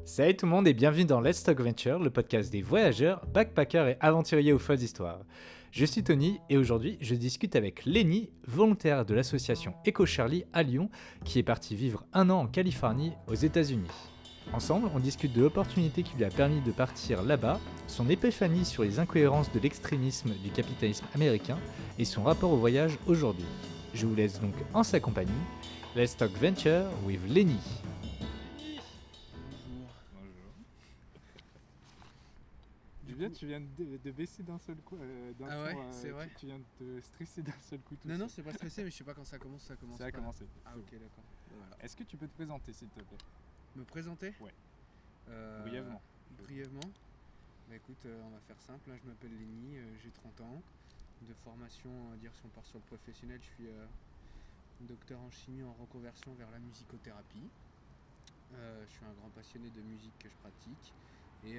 Salut tout le monde et bienvenue dans Let's Talk Venture, le podcast des voyageurs, backpackers et aventuriers aux folles histoires. Je suis Tony et aujourd'hui je discute avec Lenny, volontaire de l'association Eco Charlie à Lyon, qui est parti vivre 1 an en Californie aux États-Unis. Ensemble, on discute de l'opportunité qui lui a permis de partir là-bas, son épiphanie sur les incohérences de l'extrémisme du capitalisme américain et son rapport au voyage aujourd'hui. Je vous laisse donc en sa compagnie. Let's Talk Venture with Lenny. Bien, tu viens de baisser d'un seul coup. Ah ouais, c'est vrai. Tu viens de te stresser d'un seul coup. Non, c'est pas stressé, mais je sais pas quand ça commence. Ça a commencé. Ah ok, d'accord. Voilà. Est-ce que tu peux te présenter, s'il te plaît? Me présenter? Ouais. Brièvement. Bah écoute, on va faire simple. Là, je m'appelle Lenny, j'ai 30 ans. De formation, on va dire, si on part sur le professionnel, je suis docteur en chimie en reconversion vers la musicothérapie. Je suis un grand passionné de musique que je pratique. Et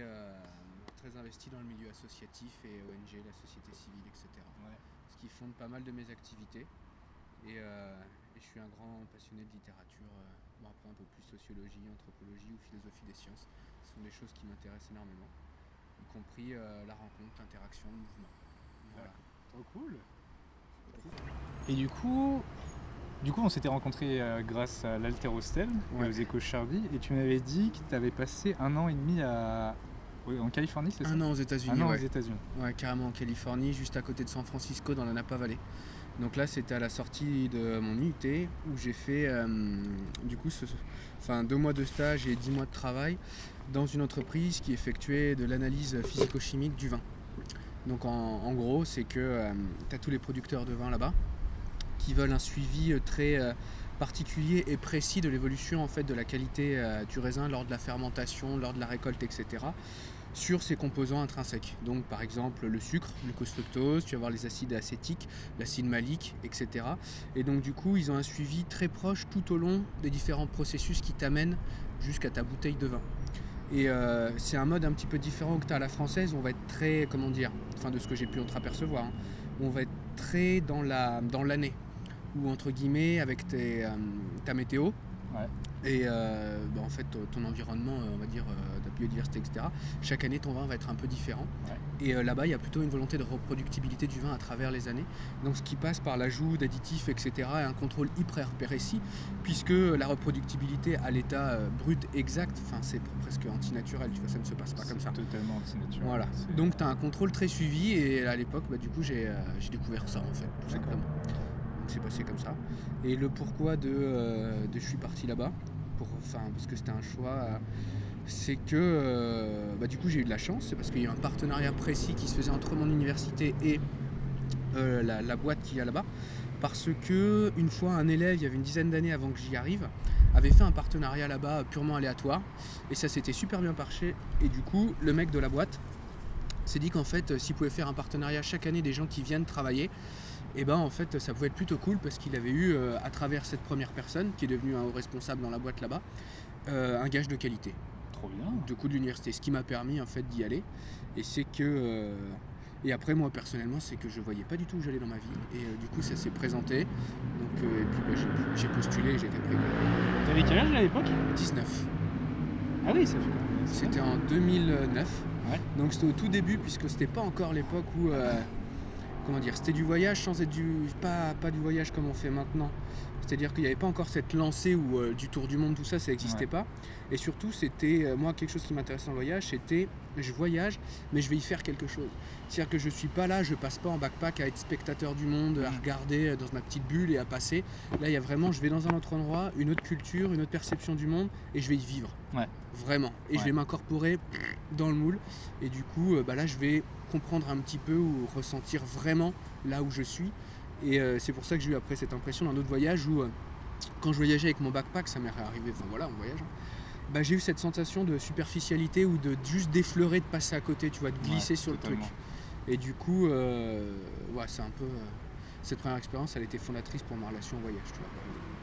très investi dans le milieu associatif et ONG, la société civile, etc. Ouais. Ce qui fonde pas mal de mes activités. Et je suis un grand passionné de littérature, après un peu plus sociologie, anthropologie ou philosophie des sciences. Ce sont des choses qui m'intéressent énormément, y compris la rencontre, l'interaction, le mouvement. Voilà. Trop cool. Et du coup on s'était rencontrés grâce à l'Alterostel et aux Eco Charlie, et tu m'avais dit que tu avais passé 1 an et demi en Californie, c'est ça? 1 an aux États-Unis. 1 an aux États-Unis. Ouais, carrément en Californie, juste à côté de San Francisco, dans la Napa Valley. Donc là, c'était à la sortie de mon UT où j'ai fait 2 mois de stage et 10 mois de travail dans une entreprise qui effectuait de l'analyse physico-chimique du vin. Donc en gros, c'est que tu as tous les producteurs de vin là-bas qui veulent un suivi très particulier et précis de l'évolution en fait, de la qualité du raisin lors de la fermentation, lors de la récolte, etc. sur ses composants intrinsèques. Donc par exemple le sucre, le glucose fructose, tu vas avoir les acides acétiques, l'acide malique, etc. Et donc du coup ils ont un suivi très proche tout au long des différents processus qui t'amènent jusqu'à ta bouteille de vin. Et c'est un mode un petit peu différent que tu as à la française, on va être très, de ce que j'ai pu entreapercevoir, on va être très dans l'année, ou entre guillemets avec ta météo. Ouais. Et en fait ton environnement, on va dire ta biodiversité, etc. Chaque année ton vin va être un peu différent. Ouais. Et là-bas il y a plutôt une volonté de reproductibilité du vin à travers les années. Donc ce qui passe par l'ajout d'additifs, etc. et un contrôle hyper précis, puisque la reproductibilité à l'état brut exact, c'est presque antinaturel, tu vois, ça ne se passe pas comme ça. C'est totalement antinaturel. Voilà. Donc tu as un contrôle très suivi, et à l'époque j'ai découvert ça en fait, tout simplement. C'est passé comme ça. Et le pourquoi de je suis parti là-bas, parce que c'était un choix, c'est que j'ai eu de la chance, c'est parce qu'il y a eu un partenariat précis qui se faisait entre mon université et la boîte qu'il y a là-bas, parce que une fois un élève, il y avait une dizaine d'années avant que j'y arrive, avait fait un partenariat là-bas purement aléatoire, et ça s'était super bien marché, et du coup le mec de la boîte s'est dit qu'en fait s'il pouvait faire un partenariat chaque année des gens qui viennent travailler, et en fait ça pouvait être plutôt cool, parce qu'il avait eu à travers cette première personne qui est devenue un haut responsable dans la boîte là-bas, un gage de qualité. Trop bien. De coup de l'université, ce qui m'a permis en fait d'y aller. Et c'est que et après moi personnellement, c'est que je voyais pas du tout où j'allais dans ma vie, et du coup ça s'est présenté, donc et puis j'ai postulé et j'ai été pris. T'avais quel âge à l'époque? 19. Ah oui, ça fait quand même. C'était en 2009. Ouais. Donc c'était au tout début, puisque c'était pas encore l'époque où c'était du voyage sans être pas du voyage comme on fait maintenant. C'est-à-dire qu'il n'y avait pas encore cette lancée où du tour du monde, tout ça n'existait pas. Et surtout, c'était, moi, quelque chose qui m'intéressait dans le voyage, c'était, je voyage, mais je vais y faire quelque chose. C'est-à-dire que je suis pas là, je passe pas en backpack à être spectateur du monde, à regarder dans ma petite bulle et à passer. Là, il y a vraiment, je vais dans un autre endroit, une autre culture, une autre perception du monde, et je vais y vivre. Ouais. Vraiment. Et je vais m'incorporer dans le moule. Et du coup, là, je vais comprendre un petit peu ou ressentir vraiment là où je suis. Et c'est pour ça que j'ai eu après cette impression d'un autre voyage où quand je voyageais avec mon backpack, ça m'est arrivé, on voyage, j'ai eu cette sensation de superficialité, ou de juste d'effleurer, de passer à côté, tu vois, de glisser sur totalement. Le truc. Et du coup, c'est un peu cette première expérience, elle était fondatrice pour ma relation au voyage, tu vois.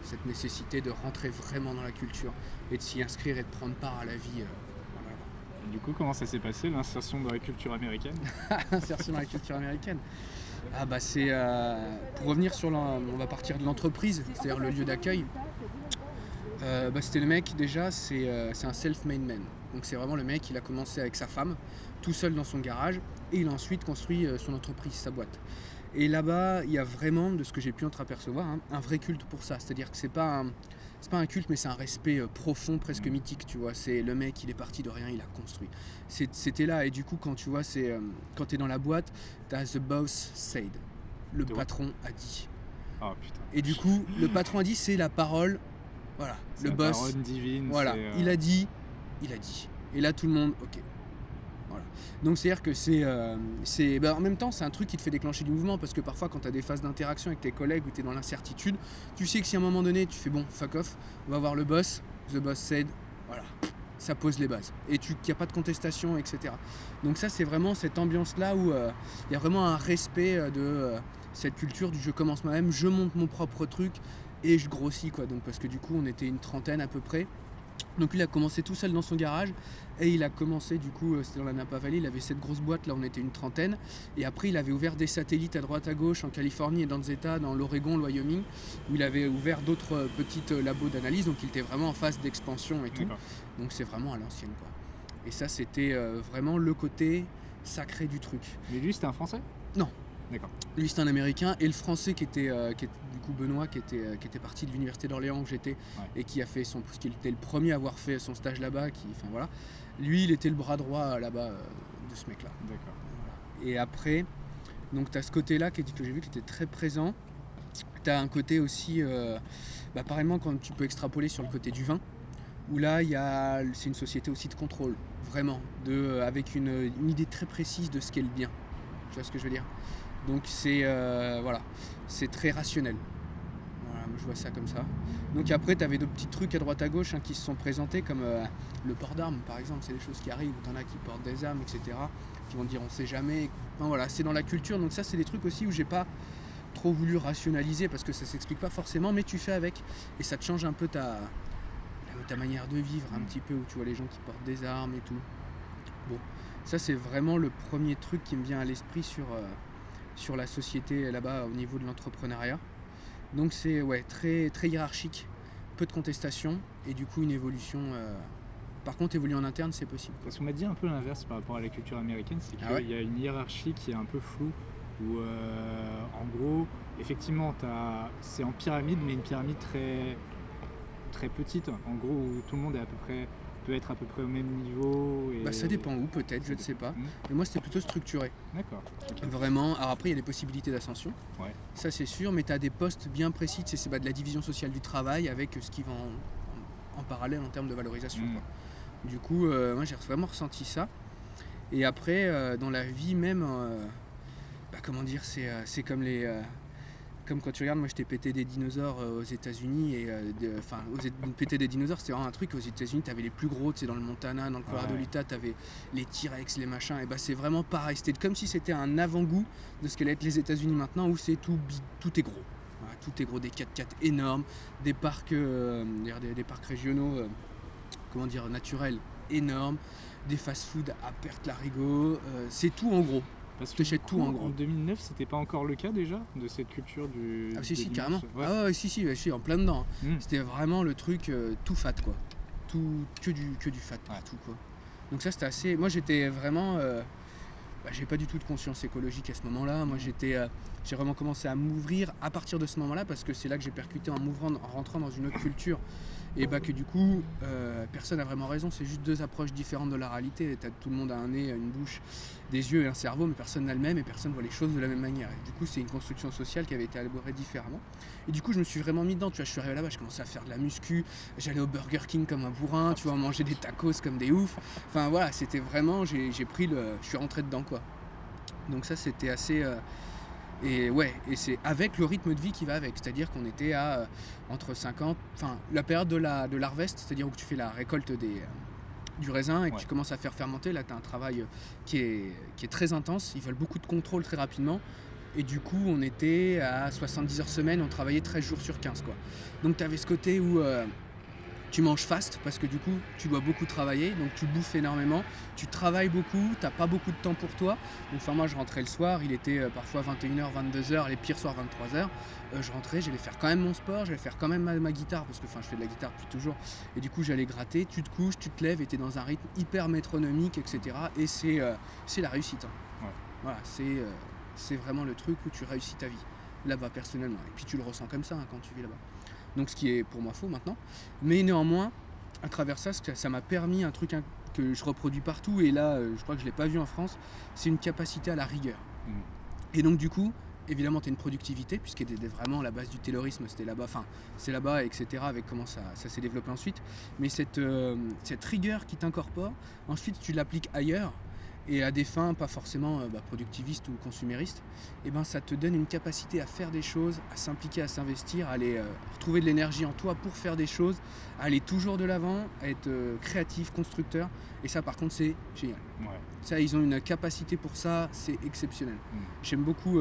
Cette nécessité de rentrer vraiment dans la culture et de s'y inscrire et de prendre part à la vie. Et du coup, comment ça s'est passé, l'insertion dans la culture américaine? L'insertion dans la culture américaine. C'est pour revenir sur on va partir de l'entreprise, c'est-à-dire le lieu d'accueil. C'était le mec, déjà, c'est un self-made man. Donc c'est vraiment le mec, il a commencé avec sa femme, tout seul dans son garage, et il a ensuite construit son entreprise, sa boîte. Et là-bas, il y a vraiment, de ce que j'ai pu entreapercevoir, un vrai culte pour ça. C'est-à-dire que c'est pas un culte, mais c'est un respect profond, presque mythique, tu vois. C'est le mec, il est parti de rien, il a construit. C'était là, et du coup, quand tu vois, quand t'es dans la boîte, t'as The Boss Said. Le patron a dit. Oh putain. Et du coup, le patron a dit, c'est la parole, voilà, C'est le la boss. parole divine. Voilà, il a dit. Et là, tout le monde, ok. Voilà. Donc c'est-à-dire que en même temps, c'est un truc qui te fait déclencher du mouvement, parce que parfois, quand tu as des phases d'interaction avec tes collègues ou tu es dans l'incertitude, tu sais que si à un moment donné, tu fais bon, fuck off, on va voir le boss, the boss said, voilà, ça pose les bases. Et qu'il n'y a pas de contestation, etc. Donc ça, c'est vraiment cette ambiance-là où il y a vraiment un respect de cette culture du je commence moi-même, je monte mon propre truc et je grossis, quoi. Donc parce que du coup, on était une trentaine à peu près. Donc il a commencé tout seul dans son garage et il a commencé du coup, c'était dans la Napa Valley, il avait cette grosse boîte, là on était une trentaine, et après il avait ouvert des satellites à droite à gauche en Californie et dans des États, dans l'Oregon, le Wyoming, où il avait ouvert d'autres petites labos d'analyse, donc il était vraiment en phase d'expansion et tout. D'accord. Donc c'est vraiment à l'ancienne, quoi. Et ça c'était vraiment le côté sacré du truc. Mais lui, c'était un Français? Non. D'accord. Lui c'était un Américain, et le Français qui était du coup Benoît qui était parti de l'université d'Orléans où j'étais, et qui était le premier à avoir fait son stage là-bas, enfin voilà. Lui il était le bras droit là-bas de ce mec là. D'accord. Voilà. Et après, donc tu as ce côté là que j'ai vu qui était très présent. Tu as un côté aussi, pareillement quand tu peux extrapoler sur le côté du vin, où là c'est une société aussi de contrôle, vraiment, avec une idée très précise de ce qu'est le bien. Tu vois ce que je veux dire? Donc c'est très rationnel. Voilà, moi je vois ça comme ça. Donc après tu avais d'autres petits trucs à droite à gauche qui se sont présentés, comme le port d'armes par exemple, c'est des choses qui arrivent, t'en as qui portent des armes, etc. qui vont te dire on sait jamais. Enfin, voilà, c'est dans la culture, donc ça c'est des trucs aussi où j'ai pas trop voulu rationaliser parce que ça s'explique pas forcément, mais tu fais avec et ça te change un peu ta manière de vivre un petit peu, où tu vois les gens qui portent des armes et tout. Bon, ça c'est vraiment le premier truc qui me vient à l'esprit sur la société là-bas au niveau de l'entrepreneuriat. Donc c'est très, très hiérarchique, peu de contestation et du coup une évolution. Par contre, évoluer en interne, c'est possible. Parce qu'on m'a dit un peu l'inverse par rapport à la culture américaine, c'est qu'il y a une hiérarchie qui est un peu floue, où en gros, effectivement, c'est en pyramide, mais une pyramide très, très petite, en gros, où tout le monde peut être à peu près au même niveau. Et ça dépend où, peut-être, je ne sais pas. Mais moi, c'était plutôt structuré. D'accord. Okay. Vraiment. Alors après, il y a des possibilités d'ascension. Ouais. Ça, c'est sûr. Mais tu as des postes bien précis. C'est de la division sociale du travail avec ce qui va en parallèle en termes de valorisation. Quoi. Du coup, moi, j'ai vraiment ressenti ça. Et après, dans la vie même, comment dire, c'est comme comme quand tu regardes, moi je t'ai pété des dinosaures aux États-Unis, et péter des dinosaures, c'est vraiment un truc. Aux États-Unis, t'avais les plus gros, dans le Montana, dans le Colorado Utah, t'avais les T-Rex, les machins, et c'est vraiment pareil. C'était comme si c'était un avant-goût de ce qu'allaient être les États-Unis maintenant, où c'est tout est gros. Voilà, tout est gros, des 4x4 énormes, des parcs, des parcs régionaux, naturels énormes, des fast-food à perte larigot, c'est tout en gros. Parce que du coup, en 2009, c'était pas encore le cas déjà de cette culture du. Ah si, carrément. Ouais. Ah ouais, si, je suis en plein dedans. C'était vraiment le truc tout fat, quoi. Que du fat partout, quoi. Donc ça, c'était assez. Moi, j'étais vraiment. J'ai pas du tout de conscience écologique à ce moment-là. Moi, j'ai vraiment commencé à m'ouvrir à partir de ce moment-là, parce que c'est là que j'ai percuté en rentrant dans une autre culture. Et que du coup, personne n'a vraiment raison, c'est juste deux approches différentes de la réalité. Tout le monde a un nez, une bouche, des yeux et un cerveau, mais personne n'a le même et personne voit les choses de la même manière. Et du coup, c'est une construction sociale qui avait été élaborée différemment. Et du coup, je me suis vraiment mis dedans. Tu vois, je suis arrivé là-bas, je commençais à faire de la muscu, j'allais au Burger King comme un bourrin, tu vois, manger des tacos comme des oufs. Enfin voilà, c'était vraiment, je suis rentré dedans, quoi. Donc ça, c'était assez... Et c'est avec le rythme de vie qui va avec, c'est-à-dire qu'on était à entre 50, la période de l'harvest, c'est-à-dire où tu fais la récolte du raisin et que tu commences à faire fermenter. Là, tu as un travail qui est très intense, ils veulent beaucoup de contrôle très rapidement, et du coup on était à 70 heures semaine, on travaillait 13 jours sur 15, quoi. Donc tu avais ce côté où Tu manges fast parce que du coup tu dois beaucoup travailler, donc tu bouffes énormément, tu travailles beaucoup, t'as pas beaucoup de temps pour toi. Donc enfin moi je rentrais le soir, il était parfois 21h, 22h, les pires soirs 23h. Je rentrais, j'allais faire quand même mon sport, j'allais faire quand même ma guitare, parce que enfin je fais de la guitare depuis toujours. Et du coup j'allais gratter, tu te couches, tu te lèves et t'es dans un rythme hyper métronomique, etc. Et c'est la réussite. Hein. Ouais. Voilà, c'est vraiment le truc où tu réussis ta vie, là-bas personnellement. Et puis tu le ressens comme ça hein, quand tu vis là-bas. Donc ce qui est pour moi faux maintenant. Mais néanmoins, à travers ça, ça m'a permis un truc que je reproduis partout, et là je crois que je ne l'ai pas vu en France, c'est une capacité à la rigueur. Et donc du coup, évidemment tu as une productivité, puisqu'il était vraiment la base du taylorisme, c'était là-bas, enfin c'est là-bas, etc., avec comment ça s'est développé ensuite. Mais cette rigueur qui t'incorpore, ensuite tu l'appliques ailleurs, et à des fins pas forcément productivistes ou consuméristes, et ben ça te donne une capacité à faire des choses, à s'impliquer, à s'investir, à aller retrouver de l'énergie en toi pour faire des choses, à aller toujours de l'avant, à être créatif, constructeur, et ça par contre c'est génial. Ouais. Ça, ils ont une capacité pour ça, c'est exceptionnel. J'aime beaucoup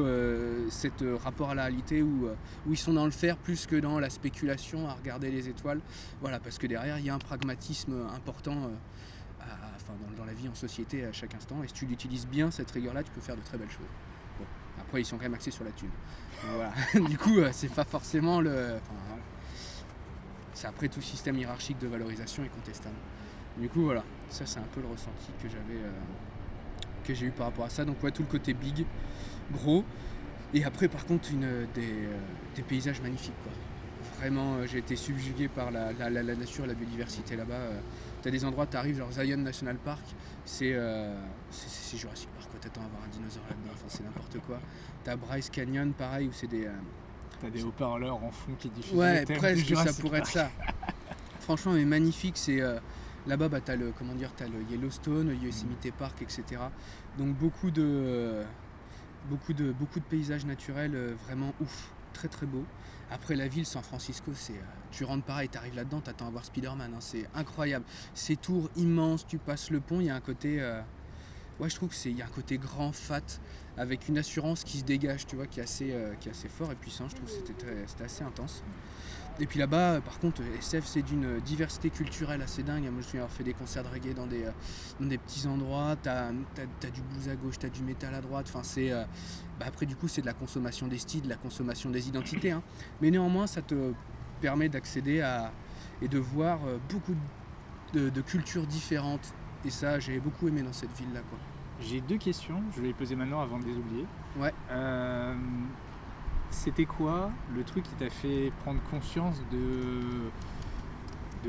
cet rapport à la réalité où ils sont dans le faire plus que dans la spéculation, à regarder les étoiles, voilà, parce que derrière il y a un pragmatisme important dans la vie en société à chaque instant, et si tu l'utilises bien cette rigueur là tu peux faire de très belles choses. Bon, après ils sont quand même axés sur la thune, donc, voilà. Du coup c'est pas forcément voilà. C'est après tout système hiérarchique de valorisation est contestable. Du coup voilà, ça c'est un peu le ressenti que j'ai eu par rapport à ça. Donc ouais, tout le côté big, gros, et après par contre des paysages magnifiques quoi. Vraiment, j'ai été subjugué par la nature, la biodiversité là-bas. T'as des endroits, t'arrives genre Zion National Park, c'est Jurassic Park quoi, t'attends à voir un dinosaure là-dedans, enfin c'est n'importe quoi. T'as Bryce Canyon, pareil, où c'est des... T'as des haut-parleurs en fond qui diffusent ouais, le thème presque, du Jurassic ça pourrait Park. être ça. Franchement, mais magnifique, c'est... là-bas, t'as le Yellowstone, le Yosemite Park, etc. Donc beaucoup de paysages naturels vraiment ouf, très très beaux. Après la ville, San Francisco, tu rentres pareil, t'arrives là-dedans, t'attends à voir Spider-Man, hein, c'est incroyable. Ces tours immenses, tu passes le pont, il y a un côté... ouais, je trouve qu'il y a un côté grand, fat, avec une assurance qui se dégage, tu vois, qui est assez fort et puissant. Je trouve que c'était assez intense. Et puis là-bas, par contre, SF, c'est d'une diversité culturelle assez dingue. Moi, je me souviens avoir fait des concerts de reggae dans des petits endroits. T'as du blues à gauche, t'as du métal à droite. Enfin, après, du coup, c'est de la consommation des styles, de la consommation des identités. Hein. Mais néanmoins, ça te permet d'accéder et de voir beaucoup de cultures différentes. Et ça, j'ai beaucoup aimé dans cette ville-là, quoi. J'ai 2 questions, je vais les poser maintenant avant de les oublier. Ouais. C'était quoi le truc qui t'a fait prendre conscience de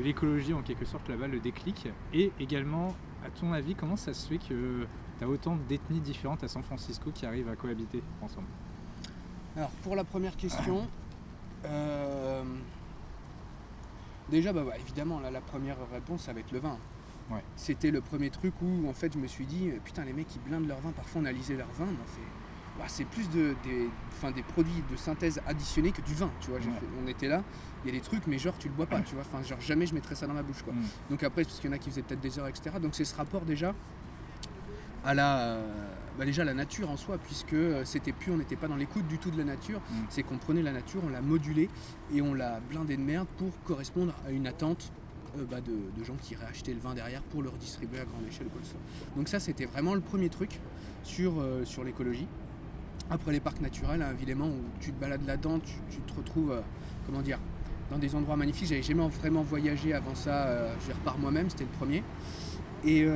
l'écologie en quelque sorte là-bas, le déclic? Et également, à ton avis, comment ça se fait que tu as autant d'ethnies différentes à San Francisco qui arrivent à cohabiter ensemble? Alors pour la première question, déjà évidemment là, la première réponse ça va être le vin. Ouais. C'était le premier truc où en fait je me suis dit putain, les mecs ils blindent leur vin, parfois on a lisé leur vin, mais on fait c'est plus des produits de synthèse additionnés que du vin, tu vois. On était là, il y a des trucs mais genre tu le bois pas, tu vois, enfin genre jamais je mettrais ça dans ma bouche quoi. Donc après parce qu'il y en a qui faisaient peut-être des heures, etc. Donc c'est ce rapport déjà à déjà la nature en soi, puisque on n'était pas dans l'écoute du tout de la nature, c'est qu'on prenait la nature, on l'a modulée et on l'a blindée de merde pour correspondre à une attente de gens qui iraient acheter le vin derrière pour le redistribuer à grande échelle ou quoi que ce soit. Donc ça c'était vraiment le premier truc sur l'écologie. Après les parcs naturels, hein, évidemment, où tu te balades là-dedans, tu te retrouves dans des endroits magnifiques. J'avais jamais vraiment voyagé avant ça, par moi-même, c'était le premier. Et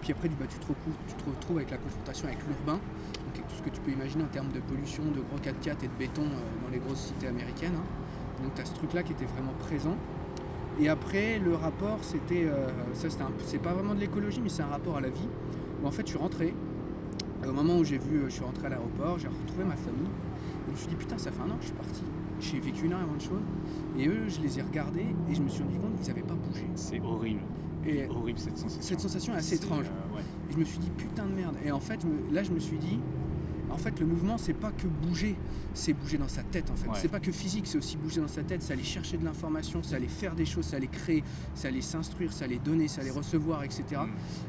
puis après tu te retrouves avec la confrontation avec l'urbain, donc avec tout ce que tu peux imaginer en termes de pollution, de gros 4x4 et de béton dans les grosses cités américaines. Hein. Donc tu as ce truc là qui était vraiment présent. Et après le rapport c'est pas vraiment de l'écologie, mais c'est un rapport à la vie, où en fait je suis rentré, au moment où je suis rentré à l'aéroport, j'ai retrouvé ma famille, et je me suis dit putain ça fait un an que je suis parti, j'ai vécu énormément de choses, et eux je les ai regardés et je me suis rendu compte qu'ils n'avaient pas bougé. C'est horrible. Et horrible cette sensation. Cette sensation est assez étrange. Ouais. Et je me suis dit putain de merde. Et en fait là je me suis dit, en fait le mouvement c'est pas que bouger, c'est bouger dans sa tête en fait. Ouais. C'est pas que physique, c'est aussi bouger dans sa tête, c'est aller chercher de l'information, c'est aller faire des choses, c'est aller créer, c'est aller s'instruire, c'est aller donner, c'est aller recevoir, etc.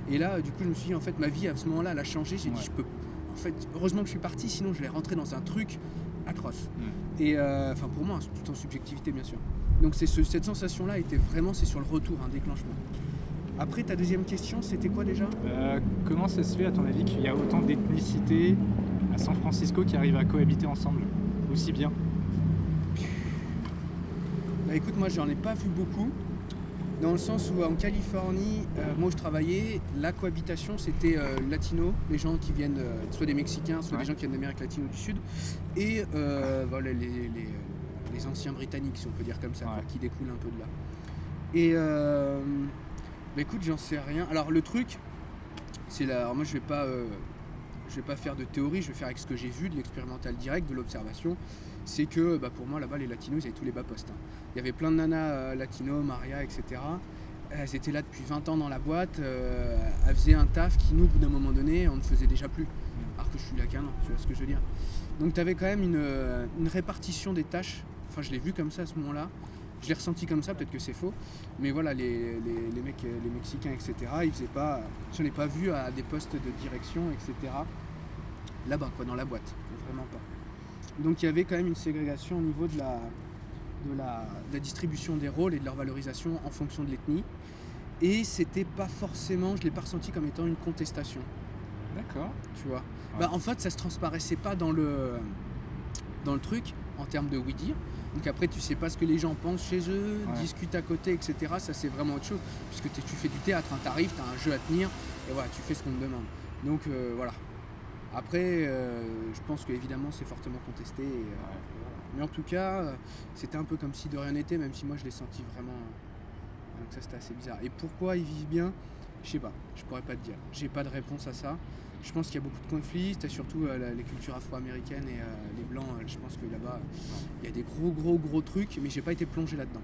Et là du coup je me suis dit en fait ma vie à ce moment-là elle a changé, j'ai dit je peux. En fait heureusement que je suis parti, sinon je vais rentrer dans un truc atroce. Et pour moi, tout en subjectivité bien sûr. Donc cette sensation-là était vraiment, c'est sur le retour, un déclenchement. Après, ta deuxième question, c'était quoi déjà ? Comment ça se fait, à ton avis, qu'il y a autant d'ethnicités à San Francisco qui arrivent à cohabiter ensemble aussi bien ? Bah écoute, moi j'en ai pas vu beaucoup, dans le sens où en Californie, moi où je travaillais, la cohabitation c'était latino, les gens qui viennent, soit des Mexicains, soit des gens qui viennent d'Amérique latine ou du Sud, et voilà, les anciens Britanniques, si on peut dire comme ça, quoi, qui découlent un peu de là. Et bah écoute, j'en sais rien. Alors le truc, c'est là, alors moi je vais pas faire de théorie, je vais faire avec ce que j'ai vu, de l'expérimental direct, de l'observation. C'est que pour moi là-bas les latinos ils avaient tous les bas postes. Il y avait plein de nanas latinos, Maria, etc. Elles étaient là depuis 20 ans dans la boîte, elles faisaient un taf qui nous, au bout d'un moment donné, on ne faisait déjà plus. Alors que je suis là qu'un an, tu vois ce que je veux dire. Donc tu avais quand même une répartition des tâches, enfin je l'ai vu comme ça à ce moment-là. Je l'ai ressenti comme ça, peut-être que c'est faux, mais voilà, les mecs, les Mexicains, etc., ils faisaient pas, je n'ai pas vu à des postes de direction, etc., là-bas, quoi, dans la boîte, vraiment pas. Donc il y avait quand même une ségrégation au niveau de la distribution des rôles et de leur valorisation en fonction de l'ethnie, et c'était pas forcément, je l'ai pas ressenti comme étant une contestation. D'accord. Tu vois. Ouais. En fait, ça se transparaissait pas dans le truc, en termes de oui-dire. Donc après, tu sais pas ce que les gens pensent chez eux, discutent à côté, etc. Ça, c'est vraiment autre chose. Puisque tu fais du théâtre, hein, t'arrives, t'as un jeu à tenir, et voilà, tu fais ce qu'on te demande. Donc voilà. Après, je pense qu'évidemment, c'est fortement contesté. Mais en tout cas, c'était un peu comme si de rien n'était, même si moi, je l'ai senti vraiment. Donc ça, c'était assez bizarre. Et pourquoi ils vivent bien ? Je sais pas, je pourrais pas te dire. J'ai pas de réponse à ça. Je pense qu'il y a beaucoup de conflits, t'as surtout les cultures afro-américaines et les blancs, je pense que là-bas, il y a des gros trucs, mais j'ai pas été plongé là-dedans.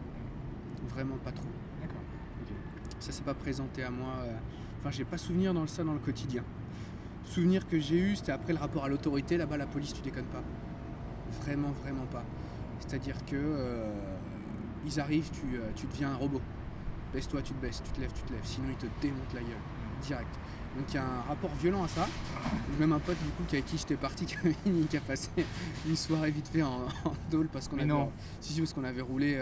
Vraiment pas trop. D'accord. Okay. Ça s'est pas présenté à moi, enfin j'ai pas souvenir dans le quotidien. Souvenir que j'ai eu, c'était après le rapport à l'autorité, là-bas la police, tu déconnes pas. Vraiment pas. C'est-à-dire que ils arrivent, tu deviens un robot. Baisse-toi, tu te baisses, tu te lèves, sinon ils te démontent la gueule, direct. Donc il y a un rapport violent à ça. J'ai même un pote du coup avec qui j'étais parti qui a passé une soirée vite fait en dôle parce qu'on avait roulé,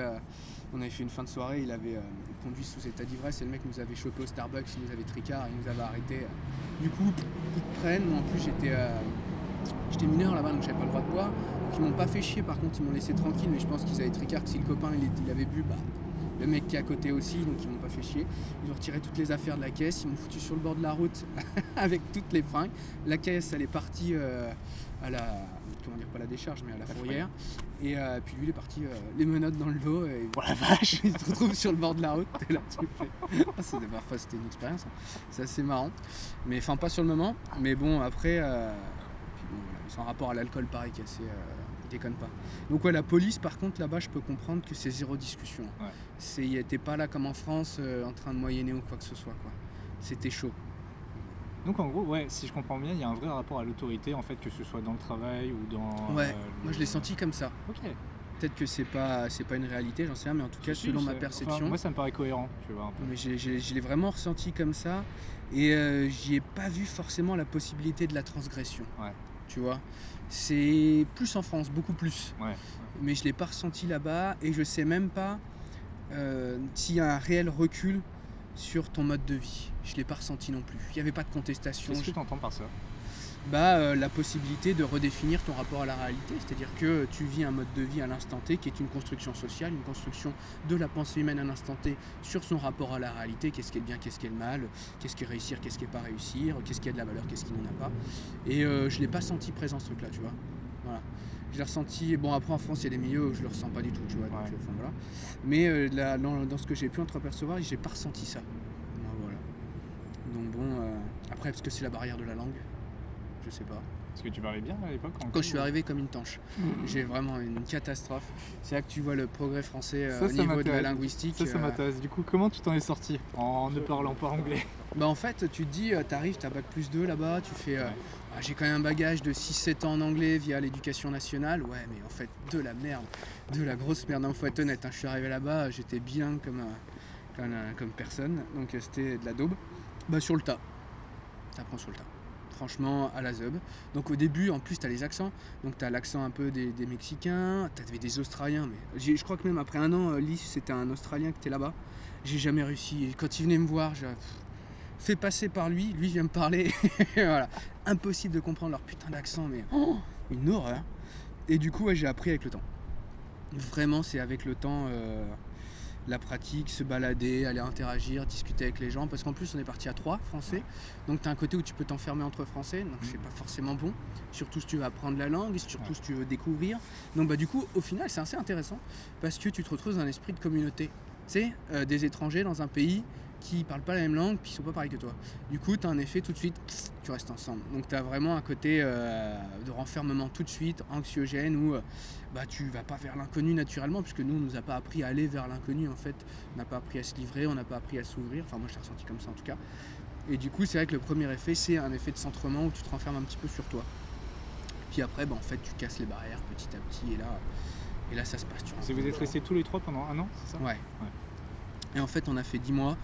on avait fait une fin de soirée, il avait conduit sous état d'ivresse et le mec nous avait chopé au Starbucks, il nous avait tricard, il nous avait arrêté. Du coup ils te prennent, moi en plus j'étais mineur là-bas donc j'avais pas le droit de boire. Donc ils m'ont pas fait chier, par contre ils m'ont laissé tranquille, mais je pense qu'ils avaient tricard que si le copain il avait bu, le mec qui est à côté aussi, donc ils m'ont pas fait chier. Ils ont retiré toutes les affaires de la caisse, ils m'ont foutu sur le bord de la route avec toutes les fringues. La caisse, elle est partie à la, comment dire, pas la décharge, mais à la fourrière. Et puis lui, il est parti les menottes dans le dos. Et oh la vache. Il se retrouve sur le bord de la route. Et là, tu fais... parfois, c'était une expérience. C'est assez marrant. Mais enfin, pas sur le moment. Mais bon, après, puis bon, c'est un rapport à l'alcool, pareil, qui est assez... déconne pas. Donc ouais, la police par contre là-bas je peux comprendre que c'est zéro discussion. T'es pas là comme en France en train de moyenner ou quoi que ce soit quoi. C'était chaud. Donc en gros si je comprends bien il y a un vrai rapport à l'autorité en fait, que ce soit dans le travail ou dans... moi je l'ai senti comme ça. Ok. Peut-être que c'est pas une réalité, j'en sais rien, mais en tout cas selon ma perception. Enfin, moi ça me paraît cohérent, tu vois. Un peu. Mais je l'ai vraiment ressenti comme ça et j'y ai pas vu forcément la possibilité de la transgression. Tu vois, c'est plus en France, beaucoup plus. Mais je l'ai pas ressenti là-bas et je sais même pas s'il y a un réel recul sur ton mode de vie. Je l'ai pas ressenti non plus. Il n'y avait pas de contestation. Qu'est-ce que tu entends par ça ? La possibilité de redéfinir ton rapport à la réalité, c'est-à-dire que tu vis un mode de vie à l'instant T qui est une construction sociale, une construction de la pensée humaine à l'instant T sur son rapport à la réalité, qu'est-ce qui est le bien, qu'est-ce qui est le mal, qu'est-ce qui est réussir, qu'est-ce qui est pas réussir, qu'est-ce qui a de la valeur, qu'est-ce qui n'en a pas. Et je l'ai pas senti présent ce truc-là, tu vois. Voilà. Je l'ai ressenti, bon après en France il y a des milieux où je le ressens pas du tout, tu vois. Donc, voilà. Mais dans ce que j'ai pu entreapercevoir, j'ai pas ressenti ça. Voilà. Donc bon, après parce que c'est la barrière de la langue. Je sais pas. Est-ce que tu parlais bien à l'époque Quand je suis arrivé comme une tanche. J'ai vraiment une catastrophe. C'est là que tu vois le progrès français au niveau de la linguistique. Ça m'intéresse. Du coup, comment tu t'en es sorti en ne parlant pas anglais ? En fait, tu te dis, t'arrives, t'as bac plus 2 là-bas, tu fais... j'ai quand même un bagage de 6-7 ans en anglais via l'éducation nationale. Ouais, mais en fait, de la merde. De la grosse merde. Non, faut être honnête, je suis arrivé là-bas, j'étais bilingue comme personne. Donc c'était de la daube. Sur le tas. T'apprends sur le tas. franchement, à la zeub. Donc au début, en plus, tu as les accents. Donc tu as l'accent un peu des Mexicains, tu avais des Australiens. Mais je crois que même après un an, Lys, c'était un Australien qui était là-bas. J'ai jamais réussi. Et quand il venait me voir, j'ai fait passer par lui vient me parler. Voilà. Impossible de comprendre leur putain d'accent, mais une horreur. Et du coup, ouais, j'ai appris avec le temps. Vraiment, c'est avec le temps, la pratique, se balader, aller interagir, discuter avec les gens. Parce qu'en plus, on est parti à 3 français. Donc, tu as un côté où tu peux t'enfermer entre français. Donc, c'est pas forcément bon. Surtout si tu veux apprendre la langue, surtout si tu veux découvrir. Donc, du coup, au final, c'est assez intéressant. Parce que tu te retrouves dans un esprit de communauté. Tu sais, des étrangers dans un pays qui parlent pas la même langue, puis ils sont pas pareils que toi. Du coup, tu as un effet tout de suite, tu restes ensemble. Donc, tu as vraiment un côté de renfermement tout de suite, anxiogène, où tu vas pas vers l'inconnu naturellement, puisque nous, on nous a pas appris à aller vers l'inconnu, en fait. On n'a pas appris à se livrer, on n'a pas appris à s'ouvrir. Enfin, moi, je l'ai ressenti comme ça, en tout cas. Et du coup, c'est vrai que le premier effet, c'est un effet de centrement où tu te renfermes un petit peu sur toi. Puis après, en fait, tu casses les barrières petit à petit, et là ça se passe. Si vous êtes restés tous les 3 pendant un an, c'est ça ? Ouais. Et en fait, on a fait 10 mois.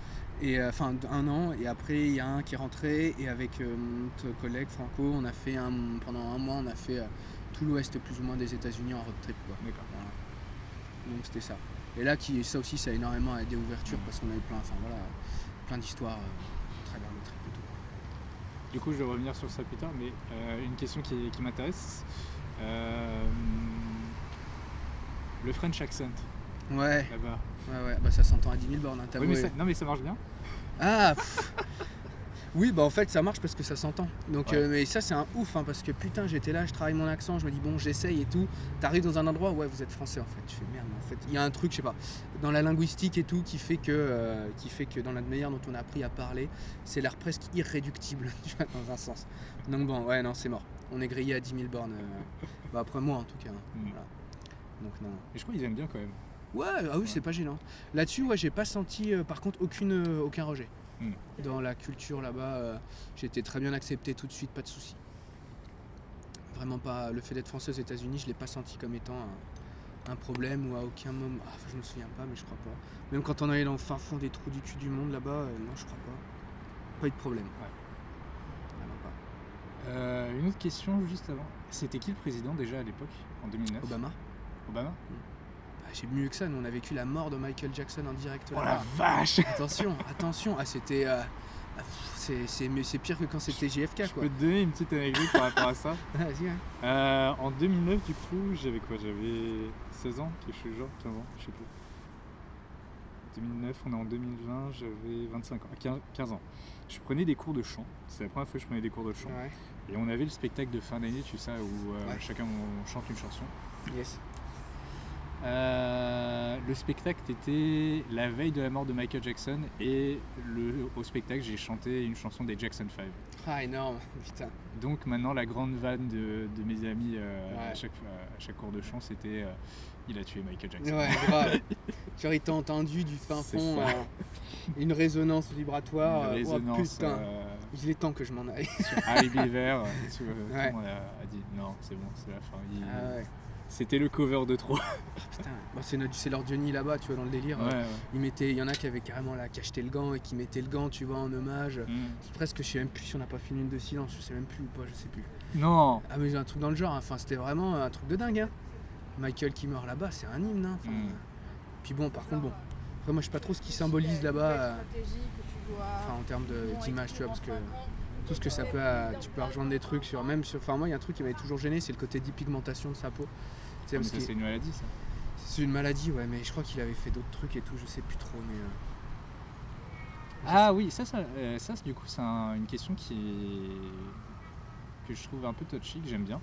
Et enfin 1 an, et après il y a un qui est rentré, et avec notre collègue Franco, on a fait pendant 1 mois, on a fait tout l'ouest plus ou moins des États-Unis en road trip, quoi. D'accord. Voilà. Donc c'était ça. Et là, ça aussi, ça a énormément aidé ouverture, parce qu'on a eu plein d'histoires à travers le trip et tout. Du coup, je vais revenir sur ça plus tard, mais une question qui m'intéresse, le French accent. Ouais. Là-bas. Ouais, ça s'entend à 10 000 bornes. Oui, mais ça marche bien. Ah oui, en fait ça marche parce que ça s'entend. Donc, ouais. Mais ça c'est un ouf, parce que putain, j'étais là, je travaille mon accent, je me dis bon, j'essaye et tout. T'arrives dans un endroit, ouais, vous êtes français en fait. Tu fais merde, en fait. Il y a un truc, je sais pas, dans la linguistique et tout, qui fait que dans la manière dont on a appris à parler, c'est l'air presque irréductible, tu vois, dans un sens. Donc bon, ouais, non, c'est mort. On est grillé à 10 000 bornes. Après moi en tout cas. Voilà. Donc non. Et je crois qu'ils aiment bien quand même. Ouais, ah oui, c'est pas gênant. Là-dessus, ouais, j'ai pas senti par contre aucun rejet. Dans la culture là-bas, j'ai été très bien accepté tout de suite, pas de soucis. Vraiment pas. Le fait d'être français aux États-Unis, je l'ai pas senti comme étant un problème ou à aucun moment. Je me souviens pas, mais je crois pas. Même quand on allait dans le fin fond des trous du cul du monde là-bas, non, je crois pas. Pas eu de problème. Ouais. Vraiment pas. Une autre question juste avant. C'était qui le président déjà à l'époque, en 2009 ? Obama. J'ai mieux que ça, nous on a vécu la mort de Michael Jackson en direct. Oh la vache ! Attention, c'était... c'est pire que quand c'était JFK, quoi. Je peux te donner une petite anecdote par rapport à ça. Vas-y, hein. En 2009, du coup, j'avais quoi ? J'avais 16 ans, quelque chose genre, 15 ans, je sais plus. 2009, on est en 2020, j'avais 25 ans, 15 ans. Je prenais des cours de chant, c'est la première fois que je prenais des cours de chant. Ouais. Et on avait le spectacle de fin d'année, tu sais, où chacun on chante une chanson. Yes. Le spectacle était la veille de la mort de Michael Jackson, et au spectacle j'ai chanté une chanson des Jackson 5. Ah, énorme, putain. Donc maintenant la grande vanne de mes amis à chaque cours de chant, c'était il a tué Michael Jackson. Ouais, grave. Genre il t'a entendu du fin fond, une résonance vibratoire. Une résonance, putain, il est temps que je m'en aille. Sur I Believer, tout le monde a dit non, c'est bon, c'est la fin. C'était le cover de trop. Putain, c'est leur Johnny là-bas, tu vois, dans le délire. Ouais. Il y en a qui avaient carrément qui achetaient le gant et qui mettaient le gant, tu vois, en hommage. C'est presque, je sais même plus si on n'a pas fait une minute de silence, je sais même plus ou pas, je sais plus. Non. Ah mais j'ai un truc dans le genre, c'était vraiment un truc de dingue. Hein. Michael qui meurt là-bas, c'est un hymne. Hein. Puis bon, par contre, après moi je sais pas trop ce qui symbolise là-bas. En termes d'image, tu vois, parce que tout ce que ça peut, tu peux rejoindre des trucs moi il y a un truc qui m'avait toujours gêné, c'est le côté dépigmentation de sa peau. Mais ça c'est une maladie, ça. C'est une maladie, ouais, mais je crois qu'il avait fait d'autres trucs et tout, je sais plus trop, mais... Ah oui, ça du coup c'est une question que je trouve un peu touchy, que j'aime bien.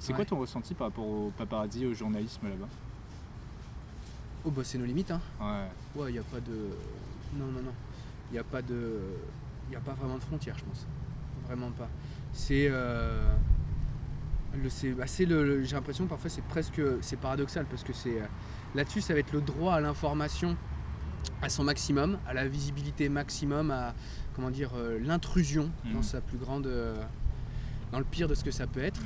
C'est quoi ton ressenti par rapport au paparazzi, au journalisme là-bas ? Oh bah c'est nos limites, hein. Ouais, il y a pas de... Non. Il y a pas vraiment de frontières, je pense. Vraiment pas. J'ai l'impression parfois c'est paradoxal, parce que là-dessus ça va être le droit à l'information à son maximum, à la visibilité maximum, à l'intrusion dans sa plus grande, dans le pire de ce que ça peut être.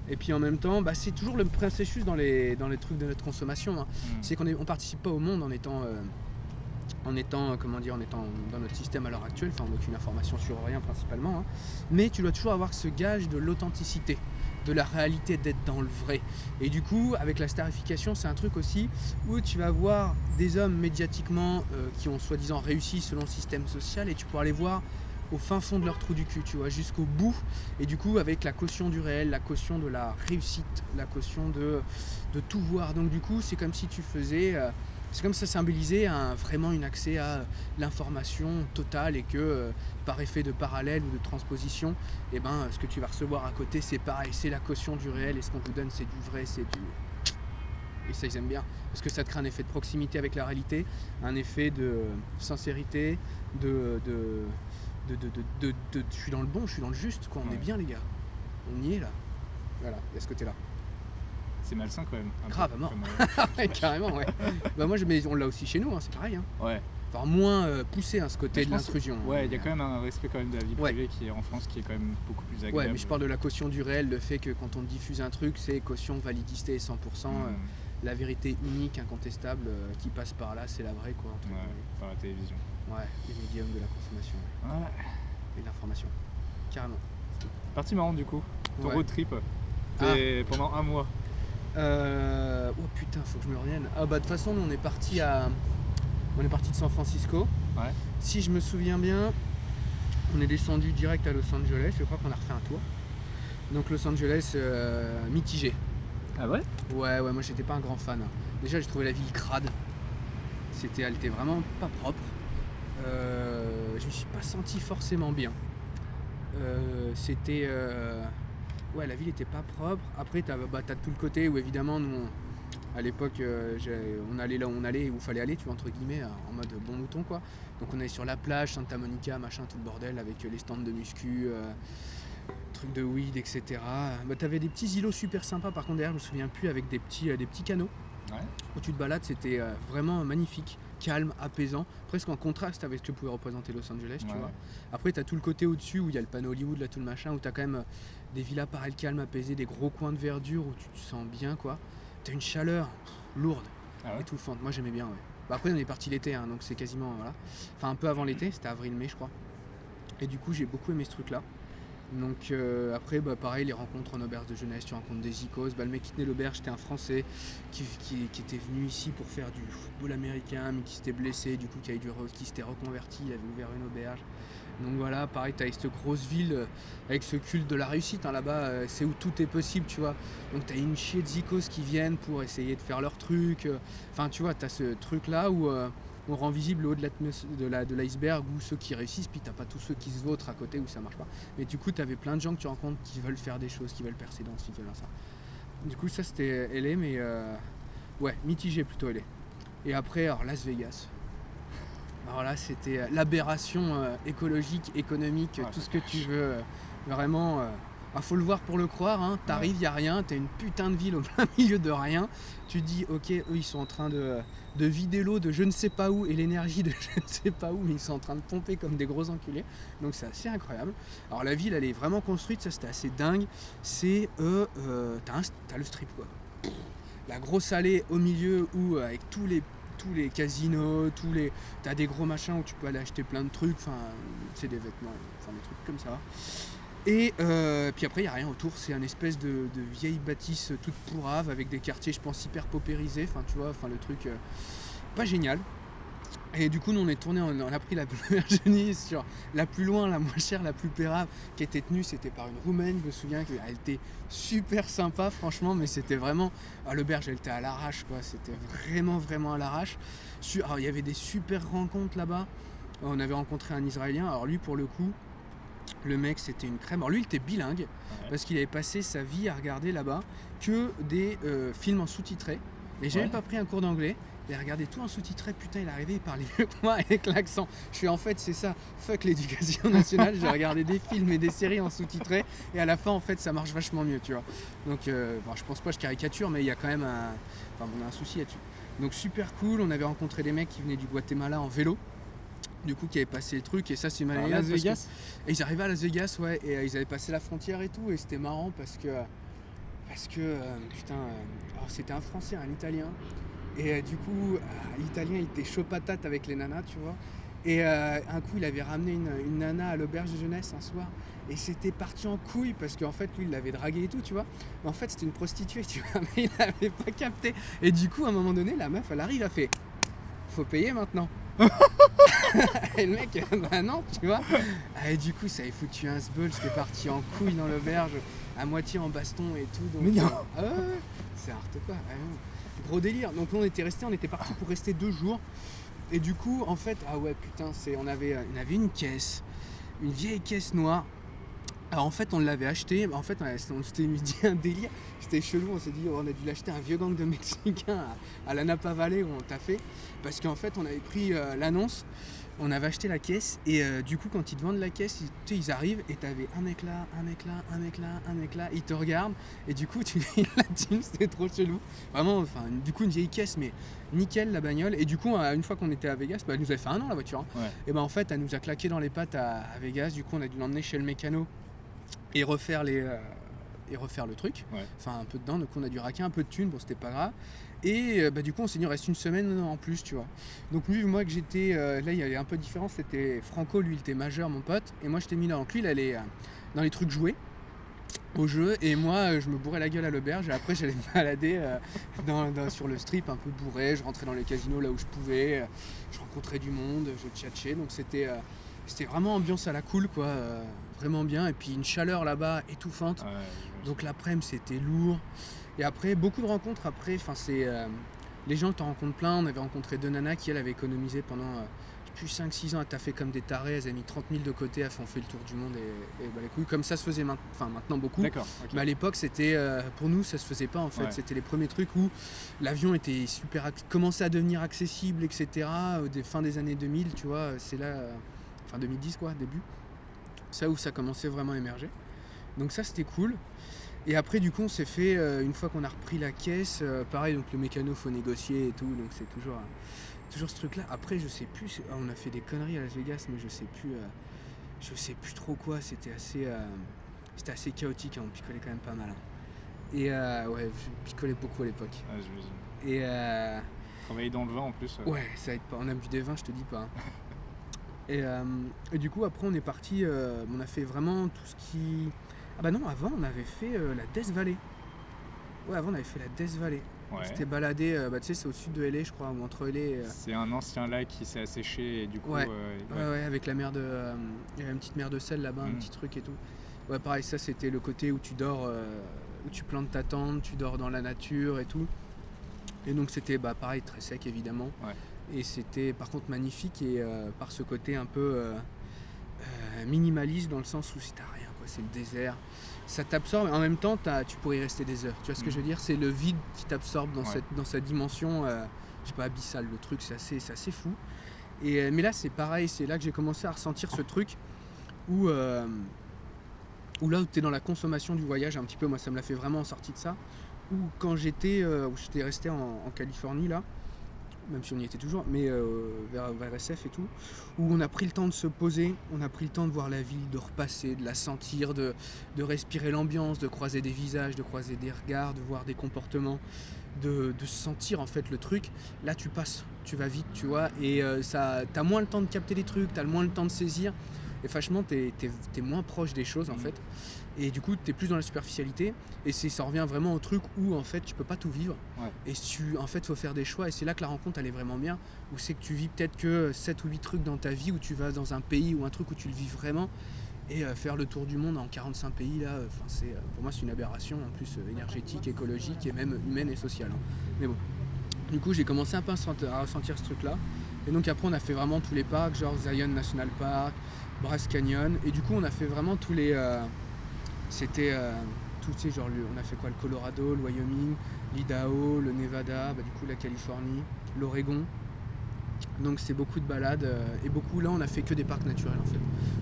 Et puis en même temps, c'est toujours le processus dans les trucs de notre consommation. Hein. C'est qu'on participe pas au monde en étant en étant dans notre système à l'heure actuelle, enfin on n'a aucune information sur rien principalement, hein. Mais tu dois toujours avoir ce gage de l'authenticité, de la réalité, d'être dans le vrai. Et du coup, avec la starification, c'est un truc aussi où tu vas voir des hommes médiatiquement qui ont soi-disant réussi selon le système social, et tu pourras les voir au fin fond de leur trou du cul, tu vois, jusqu'au bout. Et du coup, avec la caution du réel, la caution de la réussite, la caution de tout voir. Donc du coup, c'est comme si tu faisais... c'est comme ça symbolisait vraiment un accès à l'information totale, et que par effet de parallèle ou de transposition, et ce que tu vas recevoir à côté, c'est pareil, c'est la caution du réel, et ce qu'on vous donne, c'est du vrai, c'est du... Et ça, ils aiment bien, parce que ça te crée un effet de proximité avec la réalité, un effet de sincérité, je suis dans le bon, je suis dans le juste, quoi. On est bien, les gars. On y est, là. Voilà, il y a ce côté-là. C'est malsain quand même. Grave, à mort. Ouais, carrément, ouais. Moi, mais on l'a aussi chez nous, hein, c'est pareil. Hein. Ouais. Enfin, moins poussé, ce côté de l'intrusion. Ouais, il y a quand même un respect quand même de la vie privée qui est en France, qui est quand même beaucoup plus agréable. Ouais, mais je parle de la caution du réel, le fait que quand on diffuse un truc, c'est caution, validité 100%, la vérité unique, incontestable, qui passe par là, c'est la vraie, quoi. Par la télévision. Ouais, les médiums de la consommation. Ouais. Et de l'information. Carrément. Partie marrante du coup. Ton road trip. Pendant un mois. Oh putain, faut que je me revienne. De toute façon, on est parti de San Francisco. Ouais. Si je me souviens bien, on est descendu direct à Los Angeles. Je crois qu'on a refait un tour. Donc Los Angeles, mitigé. Ah ouais? Ouais, moi j'étais pas un grand fan. Déjà, j'ai trouvé la ville crade. Elle était vraiment pas propre. Je me suis pas senti forcément bien. La ville était pas propre. Après, t'as tout le côté où évidemment, nous, à l'époque, on allait là où on allait, où il fallait aller, tu vois, entre guillemets, en mode bon mouton, quoi. Donc on allait sur la plage, Santa Monica, machin, tout le bordel, avec les stands de muscu, trucs de weed, etc. T'avais des petits îlots super sympas, par contre, derrière, je me souviens plus, avec des petits canaux. Ouais. Où tu te balades, c'était vraiment magnifique, calme, apaisant, presque en contraste avec ce que pouvait représenter Los Angeles, tu vois. Après, t'as tout le côté au-dessus où il y a le panneau Hollywood, là, tout le machin, où t'as quand même des villas pareilles calmes, apaisées, des gros coins de verdure où tu te sens bien, quoi. T'as une chaleur lourde, étouffante. Moi, j'aimais bien, ouais. Après, on est parti l'été, hein, donc c'est quasiment, voilà. Enfin, un peu avant l'été, c'était avril-mai, je crois. Et du coup, j'ai beaucoup aimé ce truc-là. Donc après, pareil, les rencontres en auberge de jeunesse, tu rencontres des icos. Le mec qui tenait l'auberge, c'était un Français qui était venu ici pour faire du football américain, mais qui s'était blessé, du coup qui s'était reconverti, il avait ouvert une auberge. Donc voilà, pareil, t'as cette grosse ville avec ce culte de la réussite, hein, là-bas, c'est où tout est possible, tu vois. Donc t'as une chier de zikos qui viennent pour essayer de faire leur truc. Enfin, tu vois, t'as ce truc-là où... on rend visible le haut de l'iceberg, ou ceux qui réussissent, puis t'as pas tous ceux qui se vautrent à côté où ça marche pas. Mais du coup, t'avais plein de gens que tu rencontres qui veulent faire des choses, qui veulent percer dans ce, qui veulent ça. Du coup, ça c'était LA, mais mitigé plutôt LA. Et après, alors Las Vegas. Alors là, c'était l'aberration écologique, économique, tout ce que tu veux. Vraiment, faut le voir pour le croire, hein. T'arrives, y a rien, t'as une putain de ville au plein milieu de rien. Tu dis, ok, eux ils sont en train de vider l'eau de je ne sais pas où et l'énergie de je ne sais pas où, mais ils sont en train de pomper comme des gros enculés. Donc c'est assez incroyable. Alors la ville, elle est vraiment construite, ça c'était assez dingue. C'est, t'as le strip, quoi. La grosse allée au milieu où, avec tous les casinos, t'as des gros machins où tu peux aller acheter plein de trucs, enfin c'est des vêtements, enfin des trucs comme ça. Et puis après il n'y a rien autour, c'est une espèce de vieille bâtisse toute pourrave avec des quartiers je pense hyper paupérisés, enfin tu vois, le truc pas génial. Et du coup nous on a pris la Virginie sur la plus loin, la moins chère, la plus pérave, qui était tenue, c'était par une Roumaine, je me souviens qu'elle était super sympa franchement, mais c'était vraiment, l'auberge elle était à l'arrache, quoi, c'était vraiment à l'arrache. Alors il y avait des super rencontres là-bas, on avait rencontré un Israélien, alors lui pour le coup, le mec c'était une crème. Alors lui il était bilingue parce qu'il avait passé sa vie à regarder là-bas que des films en sous-titré. Mais j'ai même pas pris un cours d'anglais. Il a regardé tout en sous-titré, putain il est arrivé, il parlait mieux que moi avec l'accent. Je suis en fait c'est ça, fuck l'éducation nationale, j'ai regardé des films et des séries en sous-titré et à la fin en fait ça marche vachement mieux, tu vois. Donc je pense pas, je caricature, mais il y a quand même un souci là-dessus. Donc super cool, on avait rencontré des mecs qui venaient du Guatemala en vélo. Du coup qui avaient passé le truc, et ça c'est malade. Las Vegas et ils arrivaient à Las Vegas, ouais, et ils avaient passé la frontière et tout, et c'était marrant parce que putain, alors c'était un Français, un Italien, Et du coup, l'Italien, il était chaud patate avec les nanas, tu vois. Et un coup, il avait ramené une nana à l'auberge de jeunesse un soir. Et c'était parti en couille parce qu'en fait, lui, il l'avait draguée et tout, tu vois. Mais en fait, c'était une prostituée, tu vois. Mais il n'avait pas capté. Et du coup, à un moment donné, la meuf, elle arrive, elle fait faut payer maintenant. Et le mec, bah non, tu vois. Et du coup, ça avait foutu un sbeul. C'était parti en couille dans l'auberge, à moitié en baston et tout. Donc, Mais non. ouais, c'est hard quoi. Gros délire. Donc on était parti pour rester 2 jours. Et du coup, en fait, on avait une caisse, une vieille caisse noire. Alors en fait, on l'avait acheté. En fait, on s'était dit un délire. C'était chelou. On s'est dit, on a dû l'acheter à un vieux gang de Mexicains à la Napa Valley où on t'a fait. Parce qu'en fait, on avait pris l'annonce. On avait acheté la caisse. Et du coup, quand ils te vendent la caisse, ils arrivent et t'avais un mec là, un mec là, un mec là, un mec là. Ils te regardent. Et du coup, tu lis la thune. C'était trop chelou. Vraiment, du coup, une vieille caisse, mais nickel la bagnole. Et du coup, une fois qu'on était à Vegas, elle nous avait fait 1 an la voiture. Hein. Ouais. Et en fait, elle nous a claqué dans les pattes à Vegas. Du coup, on a dû l'emmener chez le mécano et refaire le truc, enfin un peu dedans. Donc on a dû raquer un peu de thunes, bon c'était pas grave. Et du coup on s'est dit on reste 1 semaine en plus, tu vois. Donc lui, moi que j'étais là, il y avait un peu de différence. C'était Franco, lui il était majeur, mon pote, et moi j'étais mineur. Donc lui il allait dans les trucs joués au jeu, et moi je me bourrais la gueule à l'auberge. Et après j'allais me balader sur le strip un peu bourré. Je rentrais dans les casinos là où je pouvais, je rencontrais du monde, je tchatchais. Donc c'était vraiment ambiance à la cool quoi, vraiment bien. Et puis une chaleur là-bas étouffante. Donc l'après-midi c'était lourd. Et après beaucoup de rencontres. Après, les gens que tu rencontres plein. On avait rencontré 2 nanas qui elles avaient économisé pendant depuis 5-6 ans à taffer comme des tarés. Elles avaient mis 30 000 de côté, elles ont fait le tour du monde et les couilles. Comme ça se faisait maintenant beaucoup. D'accord, okay. Mais à l'époque c'était pour nous ça se faisait pas en fait. C'était les premiers trucs où l'avion était commençait à devenir accessible, etc. Fin des années 2000, tu vois. C'est là, fin 2010 quoi, début. Ça où ça commençait vraiment à émerger. Donc ça c'était cool. Et après du coup on s'est fait, une fois qu'on a repris la caisse, pareil, donc le mécano faut négocier et tout, donc c'est toujours ce truc là. Après je sais plus, on a fait des conneries à Las Vegas, mais je sais plus trop quoi. C'était assez chaotique, hein, on picolait quand même pas mal. Et je picolais beaucoup à l'époque. Ouais, j'imagine. Et travailler dans le vin en plus. Ouais, ça aide pas, on a bu des vins, je te dis pas. Hein. Et du coup après on est parti, on a fait vraiment tout ce qui... Ah bah non, avant on avait fait la Death Valley. Ouais, avant on avait fait la Death Valley. Ouais. On s'était baladé, tu sais, c'est au sud de LA je crois, ou entre LA et... C'est un ancien lac qui s'est asséché et du coup... Ouais, avec la mer de... il y avait une petite mer de sel là-bas, un petit truc et tout. Ouais, pareil, ça c'était le côté où tu dors, où tu plantes ta tente, tu dors dans la nature et tout. Et donc c'était pareil, très sec évidemment. Ouais. Et c'était par contre magnifique et par ce côté un peu minimaliste dans le sens où si t'as rien, quoi, c'est le désert, ça t'absorbe. En même temps, tu pourrais y rester des heures. Tu vois ce que je veux dire ? C'est le vide qui t'absorbe dans cette dimension, je sais pas, abyssale. Le truc, c'est assez fou. Mais là, c'est pareil. C'est là que j'ai commencé à ressentir ce truc où là où t'es dans la consommation du voyage un petit peu. Moi, ça me l'a fait vraiment en sortie de ça. Où quand j'étais resté en Californie là. Même si on y était toujours, mais vers SF et tout, où on a pris le temps de se poser, on a pris le temps de voir la ville, de repasser, de la sentir, de respirer l'ambiance, de croiser des visages, de croiser des regards, de voir des comportements, de sentir en fait le truc. Là tu passes, tu vas vite, tu vois, et t'as moins le temps de capter les trucs, t'as moins le temps de saisir, et franchement t'es moins proche des choses en fait. Et du coup, tu es plus dans la superficialité et ça revient vraiment au truc où en fait tu peux pas tout vivre. Ouais. Et en fait, faut faire des choix et c'est là que la rencontre elle est vraiment bien. Où c'est que tu vis peut-être que 7 ou 8 trucs dans ta vie, où tu vas dans un pays ou un truc où tu le vis vraiment. Et faire le tour du monde en 45 pays là, pour moi c'est une aberration en plus énergétique, écologique et même humaine et sociale. Hein. Mais bon, du coup j'ai commencé un peu à ressentir ce truc là. Et donc après on a fait vraiment tous les parcs, genre Zion National Park, Bryce Canyon. Et du coup on a fait vraiment tous les... C'était tout, tu sais, genre on a fait quoi, le Colorado, le Wyoming, l'Idaho, le Nevada, du coup la Californie, l'Oregon. Donc c'est beaucoup de balades et beaucoup là on a fait que des parcs naturels en fait.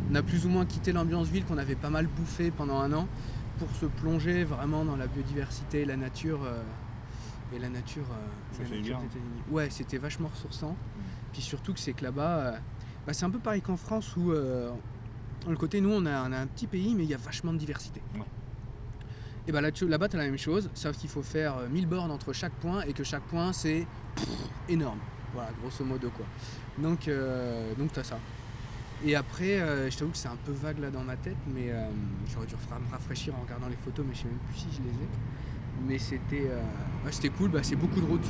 On a plus ou moins quitté l'ambiance ville qu'on avait pas mal bouffé pendant 1 an pour se plonger vraiment dans la biodiversité, la nature et la nature des États-Unis. Ouais, c'était vachement ressourçant. Puis surtout que c'est que là-bas, c'est un peu pareil qu'en France où le côté nous on a un petit pays mais il y a vachement de diversité. Ouais. Et bah là-bas, t'as la même chose, sauf qu'il faut faire 1000 bornes entre chaque point et que chaque point, c'est énorme. Voilà, grosso modo quoi. Donc t'as ça. Et après, je t'avoue que c'est un peu vague là dans ma tête, mais j'aurais dû me rafraîchir en regardant les photos, mais je sais même plus si je les ai. Mais c'était cool, c'est beaucoup de routes.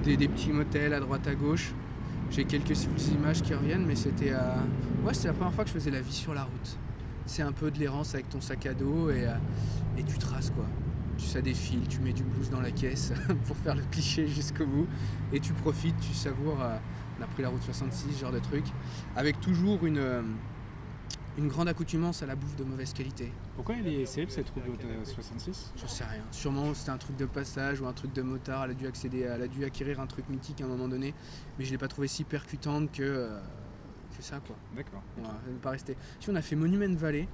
Des petits motels à droite à gauche. J'ai quelques images qui reviennent, mais c'était la première fois que je faisais la vie sur la route. C'est un peu de l'errance avec ton sac à dos et tu traces quoi. Ça défile, tu mets du blues dans la caisse pour faire le cliché jusqu'au bout et tu profites, tu savoures. On a pris la route 66, ce genre de truc, avec toujours une grande accoutumance à la bouffe de mauvaise qualité. Pourquoi elle est célèbre cette route 66 ? J'en sais rien. Sûrement c'était un truc de passage ou un truc de motard. Elle a dû acquérir un truc mythique à un moment donné, mais je l'ai pas trouvé si percutante que ça quoi. D'accord. Voilà, elle n'est pas restée. Si on a fait Monument Valley.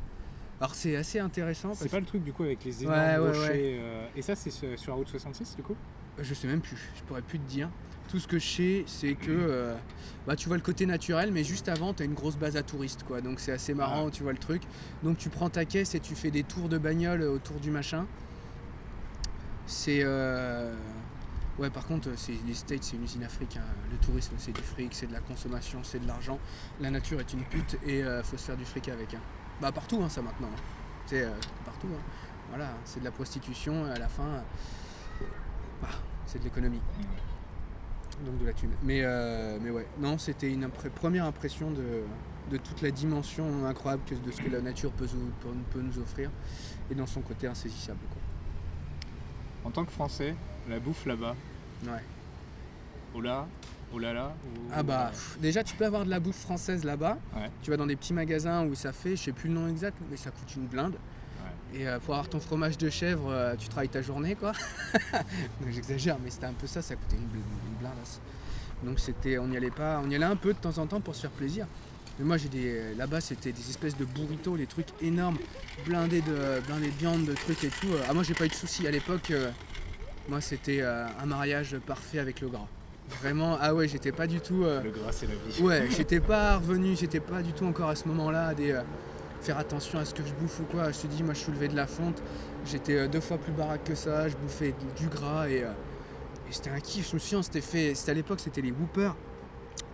Alors c'est assez intéressant. C'est pas le truc du coup avec les énormes rochers. Et ça c'est sur la route 66 du coup ? Je sais même plus, je pourrais plus te dire. Tout ce que je sais, c'est que tu vois le côté naturel, mais juste avant, tu as une grosse base à touristes, quoi. Donc c'est assez marrant, tu vois le truc. Donc tu prends ta caisse et tu fais des tours de bagnole autour du machin. C'est... Ouais, par contre, les States, c'est une usine Afrique. Hein. Le tourisme, c'est du fric, c'est de la consommation, c'est de l'argent. La nature est une pute et faut se faire du fric avec. Hein. Partout, hein, ça maintenant. Hein. C'est partout. Hein. Voilà, c'est de la prostitution et à la fin, c'est de l'économie. Donc de la thune. Mais ouais, non, c'était une première impression de toute la dimension incroyable de ce que la nature peut nous offrir et dans son côté insaisissable. Quoi. En tant que Français, la bouffe là-bas, ouais. Oh là là. Déjà tu peux avoir de la bouffe française là-bas. Ouais. Tu vas dans des petits magasins où ça fait, je sais plus le nom exact, mais ça coûte une blinde. Ouais. Et pour avoir ton fromage de chèvre, tu travailles ta journée quoi. Donc j'exagère, mais c'était un peu ça coûtait une blindasse. Donc on y allait un peu de temps en temps pour se faire plaisir. Mais moi là-bas c'était des espèces de burritos, les trucs énormes, blindés de viande, de trucs et tout. Moi j'ai pas eu de soucis à l'époque. Moi c'était un mariage parfait avec le gras. Vraiment, j'étais pas du tout... Le gras c'est la vie. Ouais, j'étais pas du tout encore à ce moment-là à faire attention à ce que je bouffe ou quoi. Je te dis, moi je soulevais de la fonte, j'étais 2 fois plus baraque que ça, je bouffais du gras et c'était un kiff. Je me souviens, c'était à l'époque, c'était les Whoopers.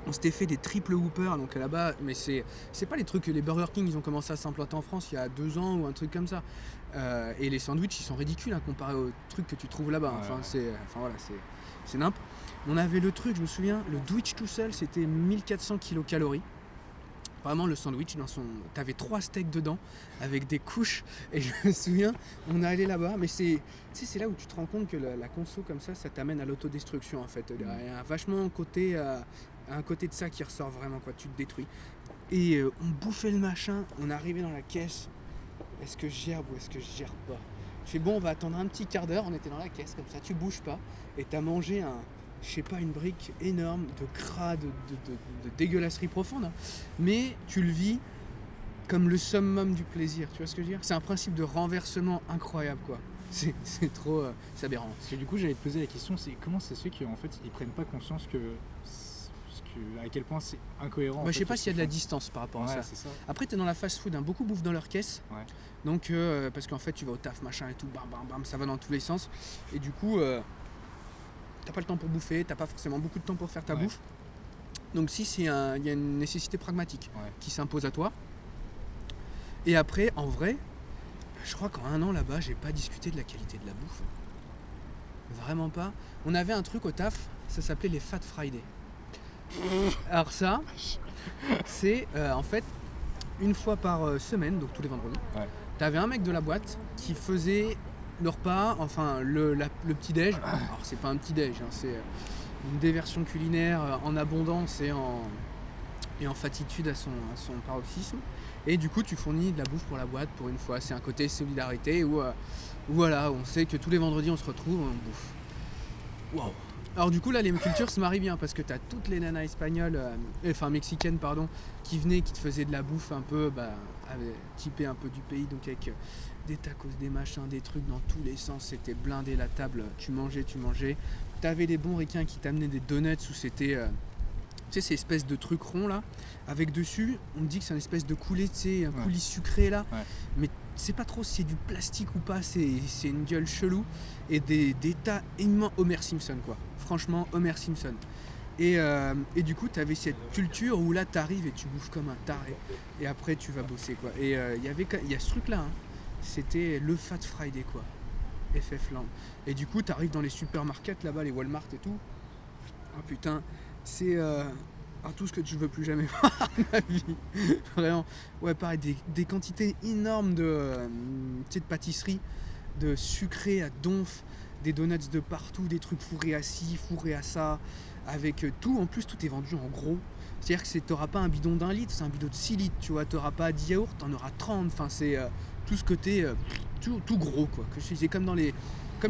On s'était fait des triples Whoopers, donc là-bas, mais c'est pas les trucs, les Burger King, ils ont commencé à s'implanter en France il y a 2 ans ou un truc comme ça. Et les sandwichs, ils sont ridicules comparés aux trucs que tu trouves là-bas. C'est nimp. On avait le truc, je me souviens, le Dwitch tout seul, c'était 1400 kilocalories. Vraiment le sandwich, t'avais 3 steaks dedans avec des couches. Et je me souviens, on est allé là-bas, mais c'est là où tu te rends compte que la conso comme ça t'amène à l'autodestruction en fait. Il y a vachement un côté de ça qui ressort vraiment quoi, tu te détruis. Et on bouffait le machin, on arrivait dans la caisse. Est-ce que je gère ou est-ce que je gère pas ? Je fais bon, on va attendre un petit quart d'heure, on était dans la caisse comme ça, tu bouges pas et t'as mangé une brique énorme de gras, de dégueulasserie profonde, hein. Mais tu le vis comme le summum du plaisir, tu vois ce que je veux dire ? C'est un principe de renversement incroyable quoi. C'est trop c'est aberrant. Parce que du coup j'allais te poser la question, c'est comment ça se fait qu'en fait ils prennent pas conscience à quel point c'est incohérent. Je sais pas s'il y a de la distance par rapport à ça. C'est ça. Après t'es dans la fast food, beaucoup bouffent dans leur caisse. Ouais. Donc parce qu'en fait tu vas au taf machin et tout, bam bam bam, ça va dans tous les sens. Et du coup t'as pas le temps pour bouffer, t'as pas forcément beaucoup de temps pour faire ta bouffe. Donc il y a une nécessité pragmatique qui s'impose à toi. Et après, en vrai, je crois qu'en 1 an là-bas, j'ai pas discuté de la qualité de la bouffe. Vraiment pas. On avait un truc au taf, ça s'appelait les Fat Friday. Alors ça, c'est en fait une fois par semaine, donc tous les vendredis. T'avais un mec de la boîte qui faisait le repas, enfin le petit-déj. Alors c'est pas un petit-déj, hein, c'est une déversion culinaire en abondance et en fatitude à son paroxysme. Et du coup tu fournis de la bouffe pour la boîte pour une fois. C'est un côté solidarité où voilà, on sait que tous les vendredis on se retrouve, on bouffe. Waouh. Alors du coup là les cultures se marient bien parce que t'as toutes les nanas espagnoles, mexicaines pardon, qui venaient, qui te faisaient de la bouffe un peu typée un peu du pays, donc avec des tacos, des machins, des trucs dans tous les sens, c'était blindé la table, tu mangeais. T'avais les bons ricains qui t'amenaient des donuts où c'était ces espèces de trucs ronds là, avec dessus, on me dit que c'est une espèce de coulis, un coulis sucré là, mais sais pas trop si c'est du plastique ou pas, c'est une gueule chelou. Et des tas immenses. Homer Simpson, quoi. Franchement, Homer Simpson. Et du coup, tu avais cette culture où là, tu arrives et tu bouffes comme un taré. Et après, tu vas bosser, quoi. Et il y a ce truc-là. Hein. C'était le Fat Friday, quoi. FF Land. Et du coup, tu arrives dans les supermarkets là-bas, les Walmart et tout. Oh putain, c'est tout ce que tu veux plus jamais voir de ma vie. Vraiment. Ouais, pareil, des quantités énormes de pâtisseries, de sucré à donf, des donuts de partout, des trucs fourrés à ci, fourrés à ça, avec tout. En plus, tout est vendu en gros. C'est-à-dire que t'auras pas un bidon d'1 litre, c'est un bidon de 6 litres, tu vois. T'auras pas 10 yaourts, t'en auras 30. Enfin, c'est tout ce côté, tout gros, quoi. Que je disais, comme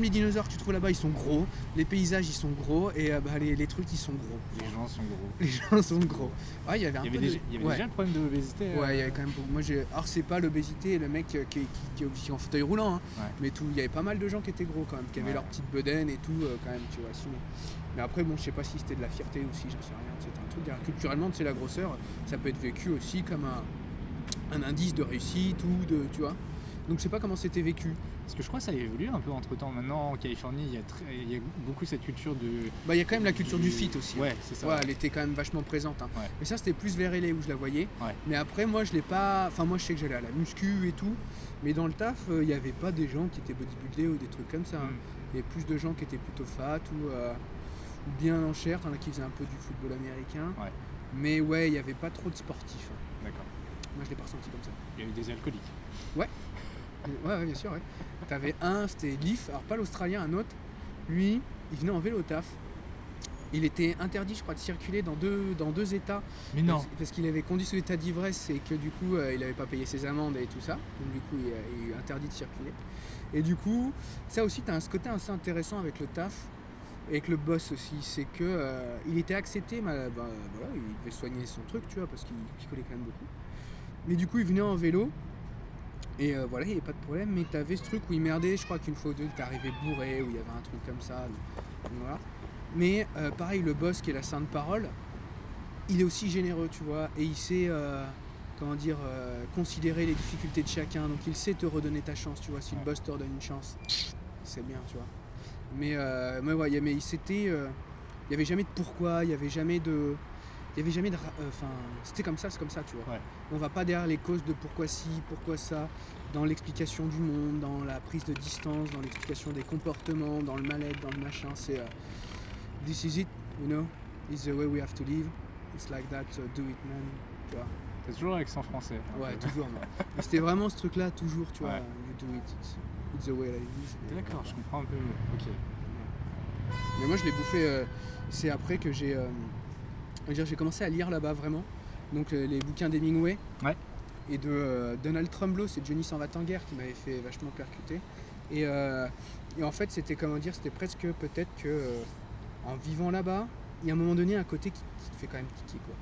les dinosaures que tu trouves là-bas, ils sont gros. Les paysages, ils sont gros. Et les trucs, ils sont gros. Les gens sont gros. Les gens sont gros. Ouais, il y avait déjà le problème de l'obésité. Ouais, il y avait quand même beaucoup. Moi, alors, c'est pas l'obésité, le mec qui est en fauteuil roulant, hein. Ouais. Mais il y avait pas mal de gens qui étaient gros quand même, qui avaient leur petite bedaine et tout, quand même, tu vois, assumé. Mais après, bon, je sais pas si c'était de la fierté aussi, j'en sais rien. C'était un truc. Culturellement, tu sais, la grosseur, ça peut être vécu aussi comme un indice de réussite ou de. Tu vois. Donc, je sais pas comment c'était vécu. Parce que je crois que ça a évolué un peu entre temps. Maintenant, en Californie, il y a beaucoup cette culture de. Bah, il y a quand même la culture du fit aussi. Ouais, c'est ça. Ouais, elle était quand même vachement présente. Hein. Ouais. Mais ça, c'était plus vers LA où je la voyais. Ouais. Mais après, moi, je l'ai pas. Enfin, moi, je sais que j'allais à la muscu et tout. Mais dans le taf, il n'y avait pas des gens qui étaient bodybuildés ou des trucs comme ça. Hein. Il y avait plus de gens qui étaient plutôt fat ou bien en chair. T'en as qui faisaient un peu du football américain. Ouais. Mais ouais, il n'y avait pas trop de sportifs. Hein. D'accord. Moi, je l'ai pas ressenti comme ça. Il y a eu des alcooliques. Ouais. Ouais, bien sûr, ouais. T'avais un, c'était Leaf, alors pas l'Australien, un autre. Lui, il venait en vélo au taf. Il était interdit, je crois, de circuler dans deux états. Mais non. Parce qu'il avait conduit sous état d'ivresse et que du coup, il n'avait pas payé ses amendes et tout ça. Donc du coup, il est interdit de circuler. Et du coup, ça aussi, t'as ce côté assez intéressant avec le taf, et avec le boss aussi. C'est que il était accepté, voilà, il devait soigner son truc, tu vois, parce qu'il picolait quand même beaucoup. Mais du coup, il venait en vélo. Et voilà, il n'y avait pas de problème, mais t'avais ce truc où il merdait, je crois qu'une fois ou deux, il t'est arrivé bourré, où il y avait un truc comme ça. Donc voilà. Mais pareil, le boss qui est la sainte parole, il est aussi généreux, tu vois, et il sait, considérer les difficultés de chacun, donc il sait te redonner ta chance, tu vois, si le boss te redonne une chance, c'est bien, tu vois. Mais ouais, mais il n'y avait jamais de pourquoi, il n'y avait jamais de... c'était comme ça, c'est comme ça, tu vois. Ouais. On va pas derrière les causes de pourquoi ci, pourquoi ça, dans l'explication du monde, dans la prise de distance, dans l'explication des comportements, dans le mal-être, dans le machin. C'est this is it, you know, it's the way we have to live. It's like that, do it, man. Tu vois. C'est toujours l'accent français. Ouais, toujours. Mais c'était vraiment ce truc-là, toujours, tu vois. Ouais. You do it, it's the way I live. D'accord, je comprends un peu mieux. Ok. Mais moi, je l'ai bouffé. C'est après que j'ai commencé à lire là-bas vraiment. Donc les bouquins d'Hemingway. Ouais. Et de Donald Trumbo, c'est Johnny s'en va en guerre qui m'avait fait vachement percuter. Et en fait, c'était c'était presque peut-être que en vivant là-bas, il y a un moment donné un côté qui te fait quand même tiquer, quoi.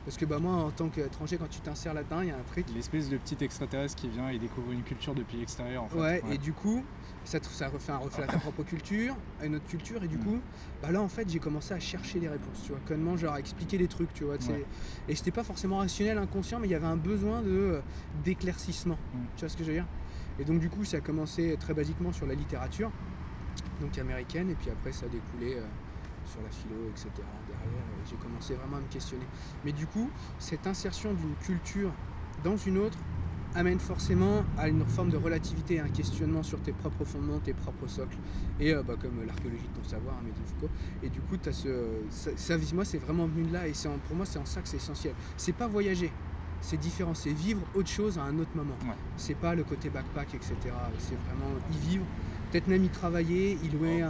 Parce que moi, en tant qu'étranger, quand tu t'insères là-dedans, il y a un truc. L'espèce de petit extraterrestre qui vient et découvre une culture depuis l'extérieur, en fait. Ouais, et du coup, ça refait un reflet à ta propre culture, à une autre culture, et du coup, là, en fait, j'ai commencé à chercher des réponses, tu vois, comment, genre, à expliquer les trucs, tu vois. Ouais. Et c'était pas forcément rationnel, inconscient, mais il y avait un besoin d'éclaircissement, tu vois ce que je veux dire. Et donc, du coup, ça a commencé très basiquement sur la littérature, donc américaine, et puis après, ça a découlé sur la philo, etc. derrière, et j'ai commencé vraiment à me questionner. Mais du coup, cette insertion d'une culture dans une autre amène forcément à une forme de relativité, un questionnement sur tes propres fondements, tes propres socles, et comme l'archéologie de ton savoir, Mehdi Foucault. Et du coup, moi, c'est vraiment venu de là, et pour moi, c'est en ça que c'est essentiel. C'est pas voyager, c'est différent, c'est vivre autre chose à un autre moment. Ouais. C'est pas le côté backpack, etc. C'est vraiment y vivre, peut-être même y travailler, y louer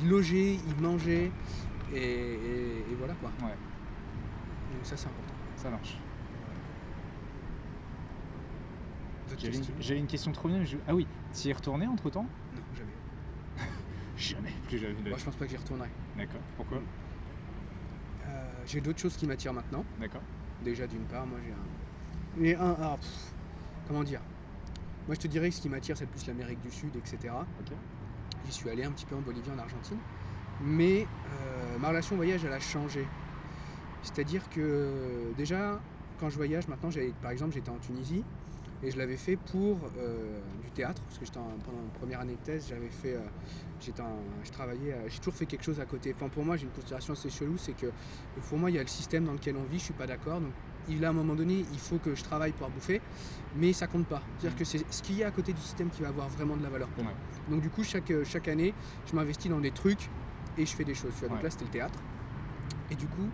y loger, y manger, et voilà quoi. Ouais. Donc ça, c'est important. Ça marche. J'avais une question trop bien. Ah oui, t'y es retourné entre temps ? Non, jamais. Jamais, plus jamais. Moi, je pense pas que j'y retournerai. D'accord. Pourquoi ? J'ai d'autres choses qui m'attirent maintenant. D'accord. Déjà, d'une part, moi j'ai comment dire ? Moi, je te dirais que ce qui m'attire, c'est plus l'Amérique du Sud, etc. Ok. J'y suis allé un petit peu en Bolivie, en Argentine. Mais ma relation au voyage, elle a changé. C'est-à-dire que déjà, quand je voyage, maintenant, par exemple, j'étais en Tunisie. Et je l'avais fait pour du théâtre, parce que pendant une première année de thèse, je travaillais, j'ai toujours fait quelque chose à côté. Enfin, pour moi, j'ai une considération assez chelou, c'est que pour moi, il y a le système dans lequel on vit, je suis pas d'accord. Donc, à un moment donné, il faut que je travaille pour bouffer, mais ça compte pas. C'est-à-dire que c'est ce qu'il y a à côté du système qui va avoir vraiment de la valeur pour moi. Donc du coup, chaque année, je m'investis dans des trucs et je fais des choses. Tu vois. Donc là, c'était le théâtre. Et du coup,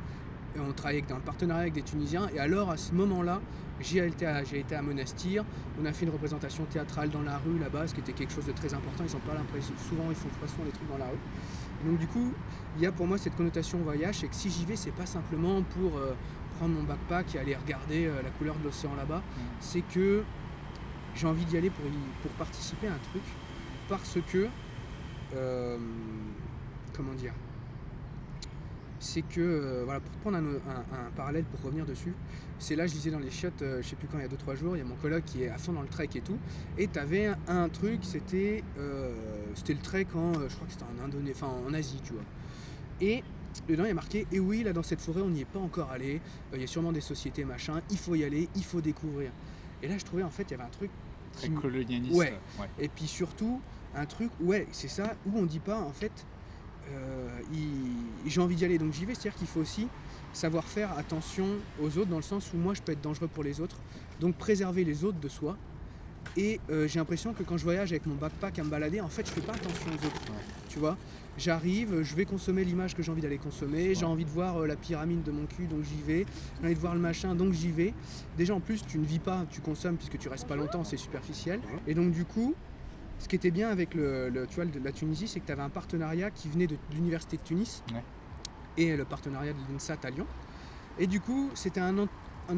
on travaillait dans un partenariat avec des Tunisiens. Et alors, à ce moment-là, j'ai été à Monastir. On a fait une représentation théâtrale dans la rue là-bas, ce qui était quelque chose de très important. Ils n'ont pas l'impression. Souvent, ils font pas souvent des trucs dans la rue. Et donc du coup, il y a pour moi cette connotation voyage, c'est que si j'y vais, c'est pas simplement pour prendre mon backpack et aller regarder la couleur de l'océan là-bas. C'est que j'ai envie d'y aller pour participer à un truc, parce que comment dire, c'est que, voilà, pour prendre un parallèle, pour revenir dessus, c'est là, je lisais dans les chiottes, je sais plus quand, il y a 2-3 jours, il y a mon coloc qui est à fond dans le trek et tout, et t'avais un truc, c'était le trek je crois que c'était en Asie, tu vois. Et dedans, il y a marqué, et oui, là, dans cette forêt, on n'y est pas encore allé, il y a sûrement des sociétés, machin, il faut y aller, il faut découvrir. Et là, je trouvais, en fait, il y avait un truc très colonialiste. Ouais. Et puis surtout, un truc, c'est ça, où on dit pas, en fait, j'ai envie d'y aller, donc j'y vais. C'est-à-dire qu'il faut aussi savoir faire attention aux autres, dans le sens où moi je peux être dangereux pour les autres, donc préserver les autres de soi. Et j'ai l'impression que quand je voyage avec mon backpack à me balader, en fait je fais pas attention aux autres. Tu vois, j'arrive, je vais consommer l'image que j'ai envie d'aller consommer, j'ai envie de voir la pyramide de mon cul, donc j'y vais, j'ai envie de voir le machin, donc j'y vais. Déjà en plus tu ne vis pas, tu consommes puisque tu restes pas longtemps, c'est superficiel. Et donc du coup, ce qui était bien avec tu vois, la Tunisie, c'est que tu avais un partenariat qui venait de l'université de Tunis et le partenariat de l'INSAT à Lyon. Et du coup, c'était un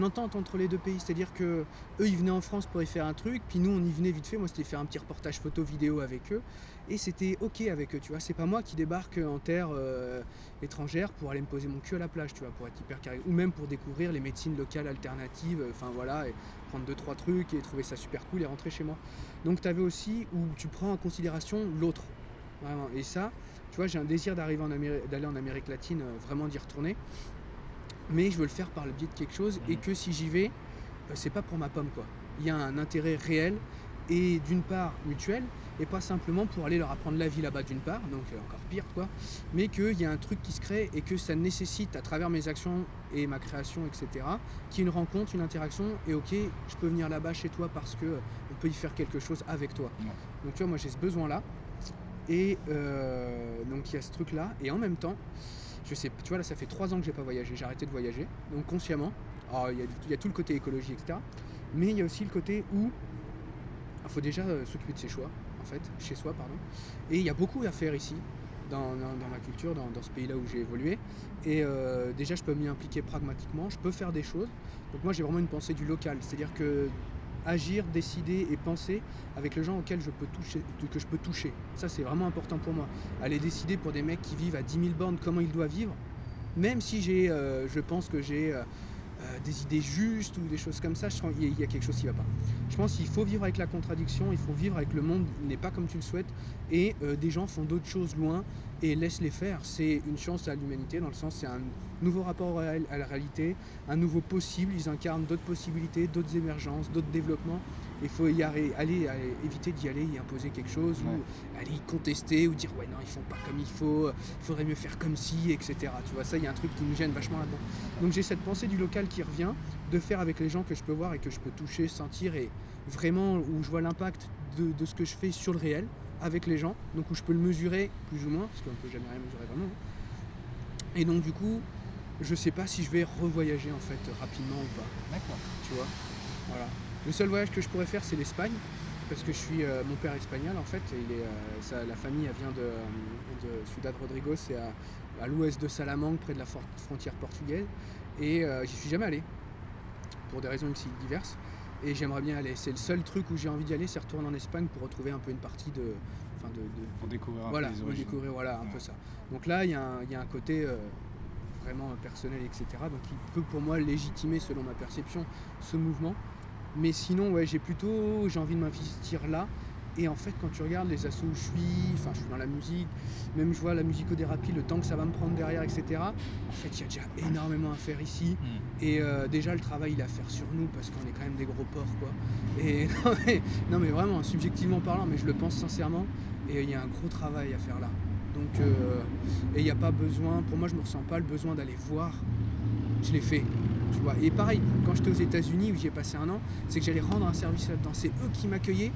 entente entre les deux pays, c'est-à-dire que eux ils venaient en France pour y faire un truc, puis nous on y venait vite fait, moi c'était faire un petit reportage photo vidéo avec eux, et c'était ok avec eux, tu vois, c'est pas moi qui débarque en terre étrangère pour aller me poser mon cul à la plage, tu vois, pour être hyper carré, ou même pour découvrir les médecines locales alternatives, enfin voilà, et prendre 2-3 trucs et trouver ça super cool et rentrer chez moi. Donc tu avais aussi où tu prends en considération l'autre, vraiment, et ça, tu vois, j'ai un désir d'aller en Amérique latine, vraiment d'y retourner, mais je veux le faire par le biais de quelque chose, et que si j'y vais, c'est pas pour ma pomme, quoi. Il y a un intérêt réel, et d'une part mutuel, et pas simplement pour aller leur apprendre la vie là-bas d'une part, donc encore pire quoi, mais qu'il y a un truc qui se crée et que ça nécessite à travers mes actions et ma création, etc., qu'il y ait une rencontre, une interaction, et ok, je peux venir là-bas chez toi parce que on peut y faire quelque chose avec toi. Donc tu vois, moi j'ai ce besoin-là, et donc il y a ce truc-là, et en même temps, je sais, tu vois, là ça fait 3 ans que j'ai pas voyagé, j'ai arrêté de voyager, donc consciemment. Alors il y a tout le côté écologie, etc., mais il y a aussi le côté où il faut déjà s'occuper de ses choix, en fait, chez soi, pardon. Et il y a beaucoup à faire ici, dans ma culture, dans ce pays-là où j'ai évolué. Et déjà, je peux m'y impliquer pragmatiquement, je peux faire des choses. Donc moi, j'ai vraiment une pensée du local, c'est-à-dire que agir, décider et penser avec les gens auxquels que je peux toucher. Ça, c'est vraiment important pour moi. Aller décider pour des mecs qui vivent à 10 000 bornes comment ils doivent vivre, même si je pense que j'ai des idées justes ou des choses comme ça, il y a quelque chose qui ne va pas. Je pense qu'il faut vivre avec la contradiction, il faut vivre avec le monde, il n'est pas comme tu le souhaites, et des gens font d'autres choses loin, et laisse-les faire. C'est une chance à l'humanité, dans le sens c'est un nouveau rapport à la réalité, un nouveau possible, ils incarnent d'autres possibilités, d'autres émergences, d'autres développements. Il faut éviter d'y aller y imposer quelque chose, ou aller y contester, ou dire ouais non ils font pas comme il faudrait mieux faire comme si, etc. Tu vois, ça il y a un truc qui me gêne vachement là-dedans. Donc j'ai cette pensée du local qui revient, de faire avec les gens que je peux voir et que je peux toucher, sentir, et vraiment où je vois l'impact de ce que je fais sur le réel avec les gens, donc où je peux le mesurer plus ou moins, parce qu'on peut jamais rien mesurer vraiment. Et donc du coup, je sais pas si je vais revoyager en fait rapidement ou pas. D'accord. Tu vois, voilà. Le seul voyage que je pourrais faire, c'est l'Espagne, parce que je suis mon père est espagnol en fait, et la famille elle vient de Ciudad Rodrigo, c'est à l'ouest de Salamanque, près de la frontière portugaise, et j'y suis jamais allé pour des raisons diverses. Et j'aimerais bien aller. C'est le seul truc où j'ai envie d'y aller, c'est retourner en Espagne pour retrouver un peu une partie pour découvrir voilà, un peu les origines. Un peu ça. Donc là, il y a un côté vraiment personnel, etc. Donc il peut pour moi légitimer, selon ma perception, ce mouvement. Mais sinon, ouais, j'ai envie de m'investir là Et en fait, quand tu regardes les assos où je suis dans la musique, même je vois la musicothérapie, le temps que ça va me prendre derrière, etc. En fait, il y a déjà énormément à faire ici. Et déjà, le travail, il est à faire sur nous parce qu'on est quand même des gros porcs, quoi. Et non, mais vraiment, subjectivement parlant, mais je le pense sincèrement. Et il y a un gros travail à faire là. Donc, et il n'y a pas besoin, pour moi, je ne me ressens pas le besoin d'aller voir. Je l'ai fait. Tu vois. Et pareil, quand j'étais aux États-Unis où j'y ai passé un an, c'est que j'allais rendre un service là-dedans. C'est eux qui m'accueillaient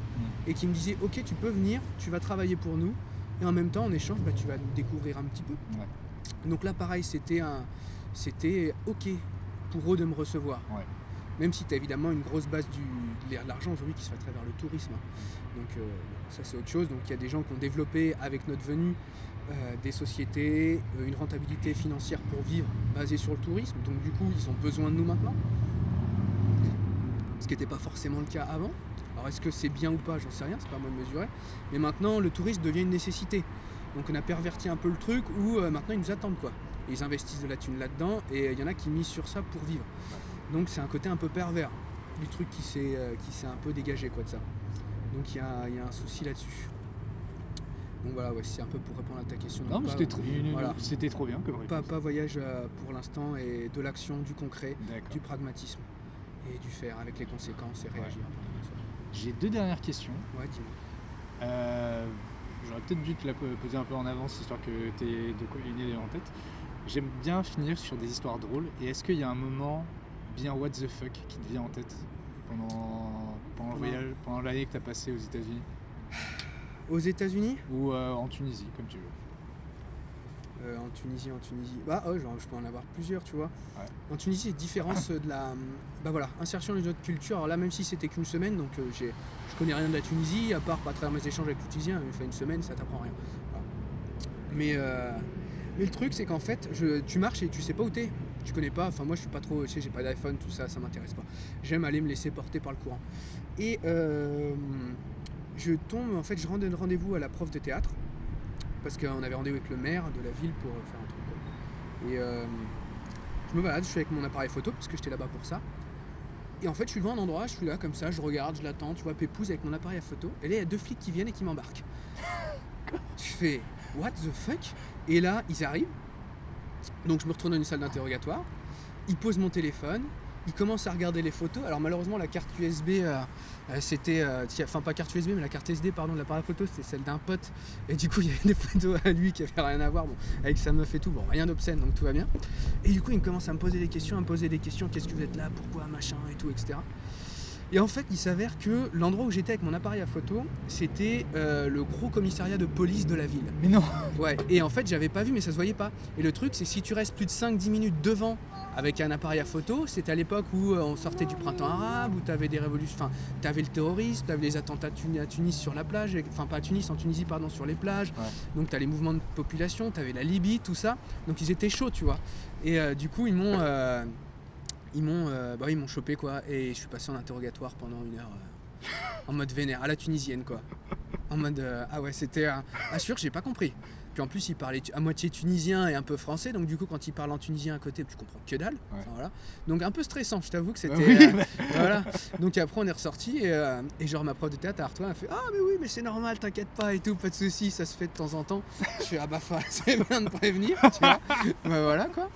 et qui me disaient ok, tu peux venir, tu vas travailler pour nous et en même temps en échange tu vas nous découvrir un petit peu. Ouais. Donc là pareil, c'était ok pour eux de me recevoir. Ouais. Même si tu as évidemment une grosse base de l'argent aujourd'hui qui se fait à travers le tourisme. Donc ça c'est autre chose. Donc il y a des gens qui ont développé avec notre venue des sociétés, une rentabilité financière pour vivre basée sur le tourisme. Donc du coup ils ont besoin de nous maintenant. Ce qui n'était pas forcément le cas avant. Alors est-ce que c'est bien ou pas, j'en sais rien, c'est pas à moi de mesurer. Mais maintenant le tourisme devient une nécessité. Donc on a perverti un peu le truc où maintenant ils nous attendent quoi. Et ils investissent de la thune là-dedans et il y en a qui misent sur ça pour vivre. Donc c'est un côté un peu pervers du truc qui s'est un peu dégagé quoi de ça. Donc il y a un souci là-dessus. Donc voilà, ouais, c'est un peu pour répondre à ta question. Non, mais voilà. c'était trop bien comme réponse. Pas voyage pour l'instant et de l'action, du concret, D'accord. du pragmatisme et du faire avec les conséquences et réagir. J'ai 2 dernières questions. Ouais, dis-moi. J'aurais peut-être dû te la poser un peu en avance histoire que tu aies de quoi une idée en tête. J'aime bien finir sur des histoires drôles. Et est-ce qu'il y a un moment bien what the fuck qui te vient en tête pendant le voyage, pendant l'année que tu as passé aux États-Unis? Aux États-Unis Ou en Tunisie, comme tu veux. En Tunisie. Bah je peux en avoir plusieurs, tu vois. Ouais. En Tunisie, différence de la... Bah voilà, insertion dans une autre culture. Alors là, même si c'était qu'une semaine, donc je connais rien de la Tunisie, à part à travers mes échanges avec les Tunisiens, il fait une semaine, ça t'apprend rien. Voilà. Mais le truc, c'est qu'en fait, tu marches et tu sais pas où t'es. Tu connais pas, enfin moi je suis pas trop, tu sais, j'ai pas d'iPhone, tout ça, ça m'intéresse pas. J'aime aller me laisser porter par le courant. Et je rends un rendez-vous à la prof de théâtre, parce qu'on avait rendez-vous avec le maire de la ville pour faire un truc. Quoi. Et je me balade, je suis avec mon appareil photo, parce que j'étais là-bas pour ça. Et en fait, je suis devant un endroit, je suis là comme ça, je regarde, je l'attends, tu vois, pépouze avec mon appareil à photo. Et là, il y a 2 flics qui viennent et qui m'embarquent. Je fais, what the fuck? Et là, ils arrivent. Donc je me retourne dans une salle d'interrogatoire. Ils posent mon téléphone. Ils commencent à regarder les photos. Alors malheureusement, la carte USB, c'était... Enfin, pas carte USB, mais la carte SD, pardon, de l'appareil photo, c'était celle d'un pote. Et du coup, il y avait des photos à lui qui avaient rien à voir. Bon, avec sa meuf et tout. Bon, rien d'obscène, donc tout va bien. Et du coup, il commence à me poser des questions, Qu'est-ce que vous êtes là? Pourquoi? Machin et tout, etc. Et en fait, il s'avère que l'endroit où j'étais avec mon appareil à photo, c'était le gros commissariat de police de la ville. Mais non. Ouais, et en fait, j'avais pas vu, mais ça se voyait pas. Et le truc, c'est si tu restes plus de 5-10 minutes devant avec un appareil à photo, c'était à l'époque où on sortait du printemps arabe, où t'avais des révolutions, enfin, t'avais le terrorisme, t'avais les attentats à Tunis sur la plage, enfin pas à Tunis, en Tunisie, pardon, sur les plages. Ouais. Donc t'as les mouvements de population, t'avais la Libye, tout ça. Donc ils étaient chauds, tu vois. Et du coup, ils m'ont chopé quoi, et je suis passé en interrogatoire pendant 1 heure en mode vénère, à la tunisienne quoi. En mode ah ouais, c'était sûr que j'ai pas compris. Puis en plus il parlait à moitié tunisien et un peu français, donc du coup quand il parle en tunisien à côté, tu comprends que dalle. Ouais. Enfin, voilà. Donc un peu stressant, je t'avoue que c'était voilà. Donc après on est ressorti et genre ma prof de théâtre Artois a fait ah mais oui mais c'est normal, t'inquiète pas et tout, pas de soucis, ça se fait de temps en temps. Je fais ah bah c'est bien de prévenir, tu vois. Bah voilà quoi.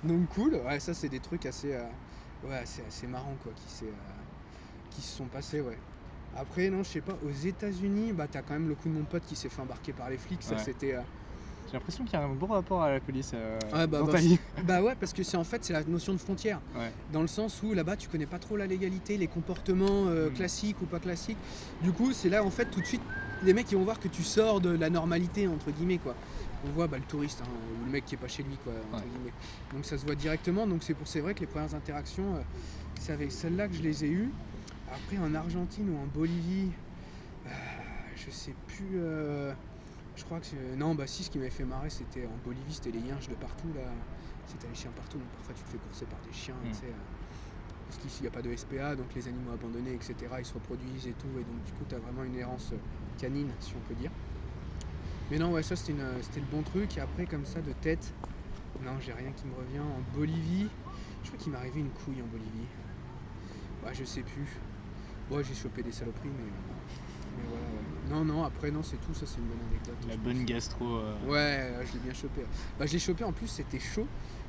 Donc cool, ouais, ça c'est des trucs assez marrants quoi qui se sont passés, ouais. Après non, je sais pas, aux États-Unis, bah t'as quand même le coup de mon pote qui s'est fait embarquer par les flics, ça c'était J'ai l'impression qu'il y a un bon rapport à la police dans ta vie. Bah ouais, parce que c'est la notion de frontière. Ouais. Dans le sens où là-bas tu connais pas trop la légalité, les comportements classiques ou pas classiques. Du coup, c'est là en fait tout de suite les mecs ils vont voir que tu sors de la normalité entre guillemets quoi. On voit le touriste ou le mec qui est pas chez lui quoi entre guillemets. Donc ça se voit directement, donc c'est vrai que les premières interactions c'est avec celle-là que je les ai eues. Après en Argentine ou en Bolivie, je sais plus, je crois que ce qui m'avait fait marrer c'était en Bolivie, c'était les yinches de partout là, c'était les chiens partout, donc parfois tu te fais courser par des chiens, tu sais, parce qu'ici il n'y a pas de SPA, donc les animaux abandonnés etc, ils se reproduisent et tout, et donc du coup tu as vraiment une errance canine si on peut dire. Mais non ouais, ça c'était le bon truc, et après comme ça de tête, non j'ai rien qui me revient. En Bolivie, je crois qu'il m'est arrivé une couille en Bolivie, je sais plus. Ouais, j'ai chopé des saloperies, Mais voilà, ouais. Non, après, non, c'est tout. Ça, c'est une bonne anecdote. La je bonne pense. gastro. Ouais, je l'ai bien chopé. Bah, je l'ai chopé, en plus, c'était chaud.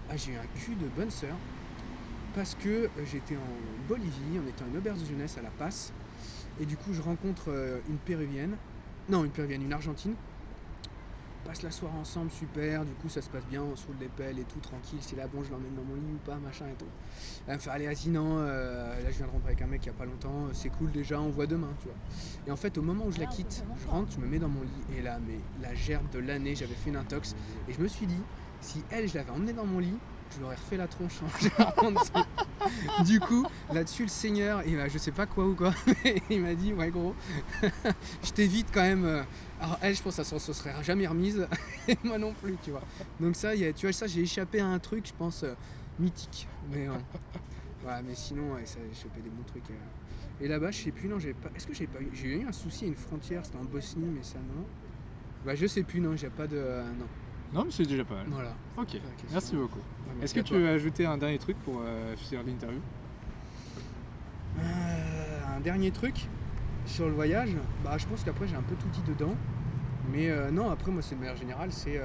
Ah, j'ai eu un cul de bonne sœur. Parce que j'étais en Bolivie, on était en une auberge de jeunesse à La Paz. Et du coup, je rencontre une Argentine. On passe la soirée ensemble, super, du coup ça se passe bien, on se roule des pelles et tout, tranquille, c'est là, bon, je l'emmène dans mon lit ou pas, machin et tout. Elle me fait, allez, vas-y, non, là je viens de rentrer avec un mec il y a pas longtemps, c'est cool déjà, on voit demain, tu vois. Et en fait, au moment où je la quitte, je rentre, je me mets dans mon lit, et là, mais la gerbe de l'année, j'avais fait une intox, et je me suis dit, si elle, je l'avais emmenée dans mon lit, je lui aurais refait la tronche. Du coup, là-dessus, le seigneur, je sais pas quoi ou quoi, mais il m'a dit, ouais gros, je t'évite quand même. Alors elle, je pense que ça se serait jamais remise, et moi non plus, tu vois. Donc ça, tu vois, ça, j'ai échappé à un truc, je pense, mythique. Mais ouais, mais sinon, ouais, ça, j'ai chopé des bons trucs. Et là-bas, je sais plus, non, est-ce que j'ai eu un souci à une frontière, c'était en Bosnie, mais ça, non. Bah, je sais plus, non, j'ai pas de. Non. Non, mais c'est déjà pas mal. Voilà. Ok, merci beaucoup. Ouais, Est-ce que tu veux ajouter un dernier truc pour finir l'interview? Un dernier truc sur le voyage, bah je pense qu'après j'ai un peu tout dit dedans, mais non, après moi c'est de manière générale, c'est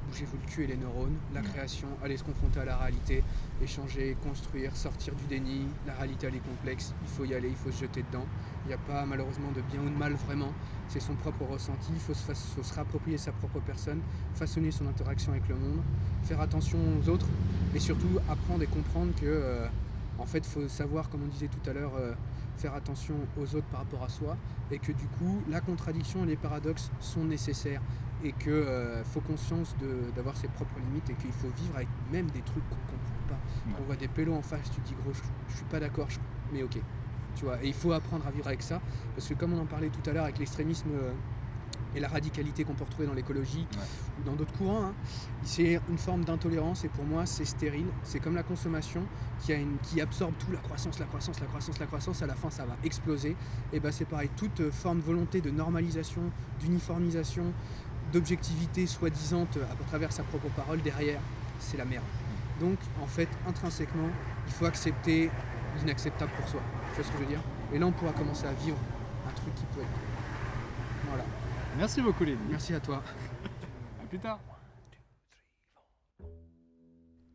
bougez-vous le cul et les neurones, la création, aller se confronter à la réalité, échanger, construire, sortir du déni. La réalité elle est complexe, il faut y aller, il faut se jeter dedans. Il n'y a pas malheureusement de bien ou de mal vraiment, c'est son propre ressenti, il faut se réapproprier sa propre personne, façonner son interaction avec le monde, faire attention aux autres et surtout apprendre et comprendre que en fait il faut savoir, comme on disait tout à l'heure, faire attention aux autres par rapport à soi et que du coup la contradiction et les paradoxes sont nécessaires et qu'il faut conscience d'avoir ses propres limites et qu'il faut vivre avec même des trucs qu'on comprend pas. Quand on voit des pélos en face, tu te dis gros je suis pas d'accord, mais ok. Tu vois, et il faut apprendre à vivre avec ça parce que comme on en parlait tout à l'heure avec l'extrémisme et la radicalité qu'on peut retrouver dans l'écologie ou dans d'autres courants, hein, c'est une forme d'intolérance et pour moi c'est stérile, c'est comme la consommation qui absorbe tout, la croissance, à la fin ça va exploser. Et ben c'est pareil, toute forme de volonté de normalisation, d'uniformisation, d'objectivité soi-disant à travers sa propre parole, derrière c'est la merde. Donc en fait intrinsèquement il faut accepter l'inacceptable pour soi, tu vois ce que je veux dire? Et là on pourra commencer à vivre un truc qui peut être. Voilà. Merci beaucoup Léni. Merci à toi. À plus tard.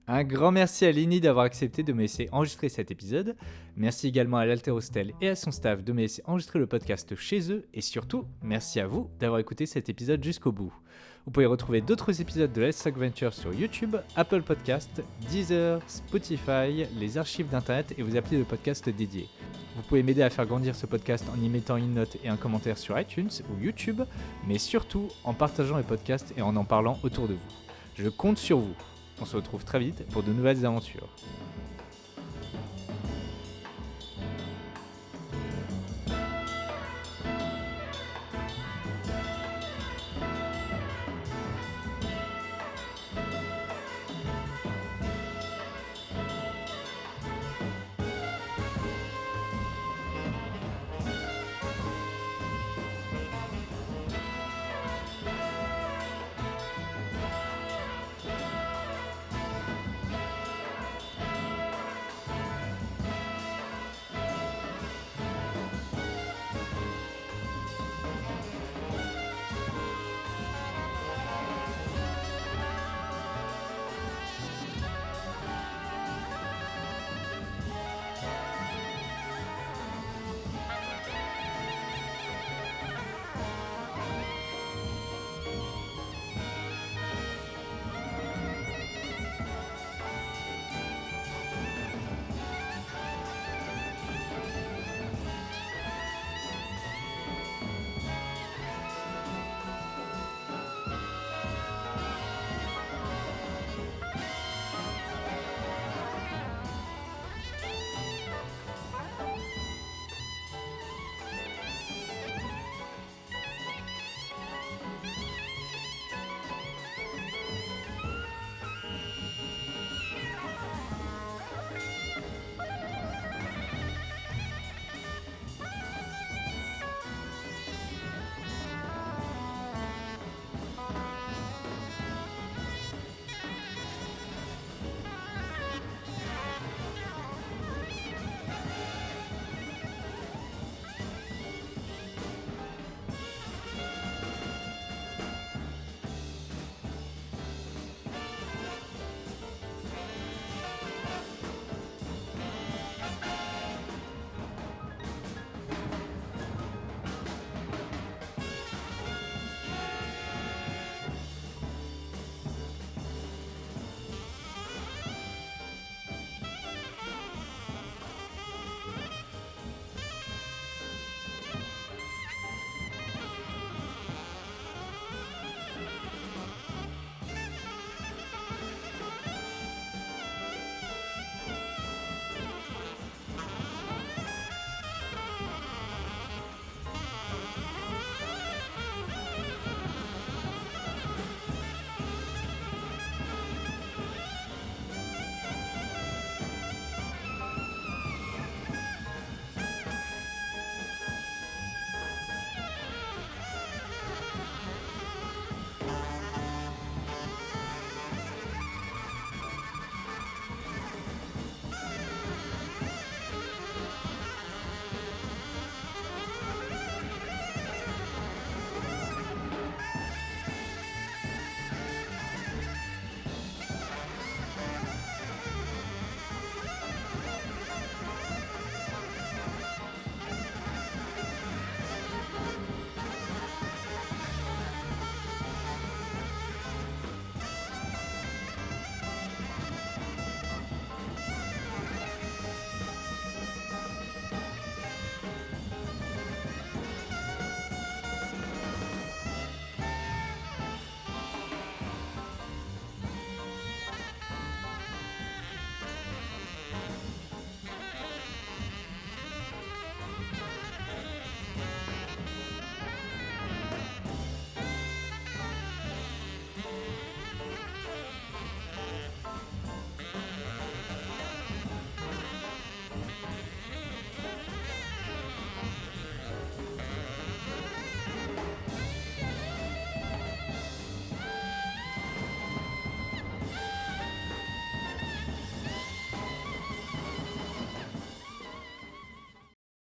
Un grand merci à Léni d'avoir accepté de me laisser enregistrer cet épisode. Merci également à l'Alterhostel et à son staff de me laisser enregistrer le podcast chez eux. Et surtout, merci à vous d'avoir écouté cet épisode jusqu'au bout. Vous pouvez retrouver d'autres épisodes de Let's Talk Venture sur YouTube, Apple Podcasts, Deezer, Spotify, les archives d'internet et vos applis de podcast dédiés. Vous pouvez m'aider à faire grandir ce podcast en y mettant une note et un commentaire sur iTunes ou YouTube, mais surtout en partageant les podcasts et en parlant autour de vous. Je compte sur vous. On se retrouve très vite pour de nouvelles aventures.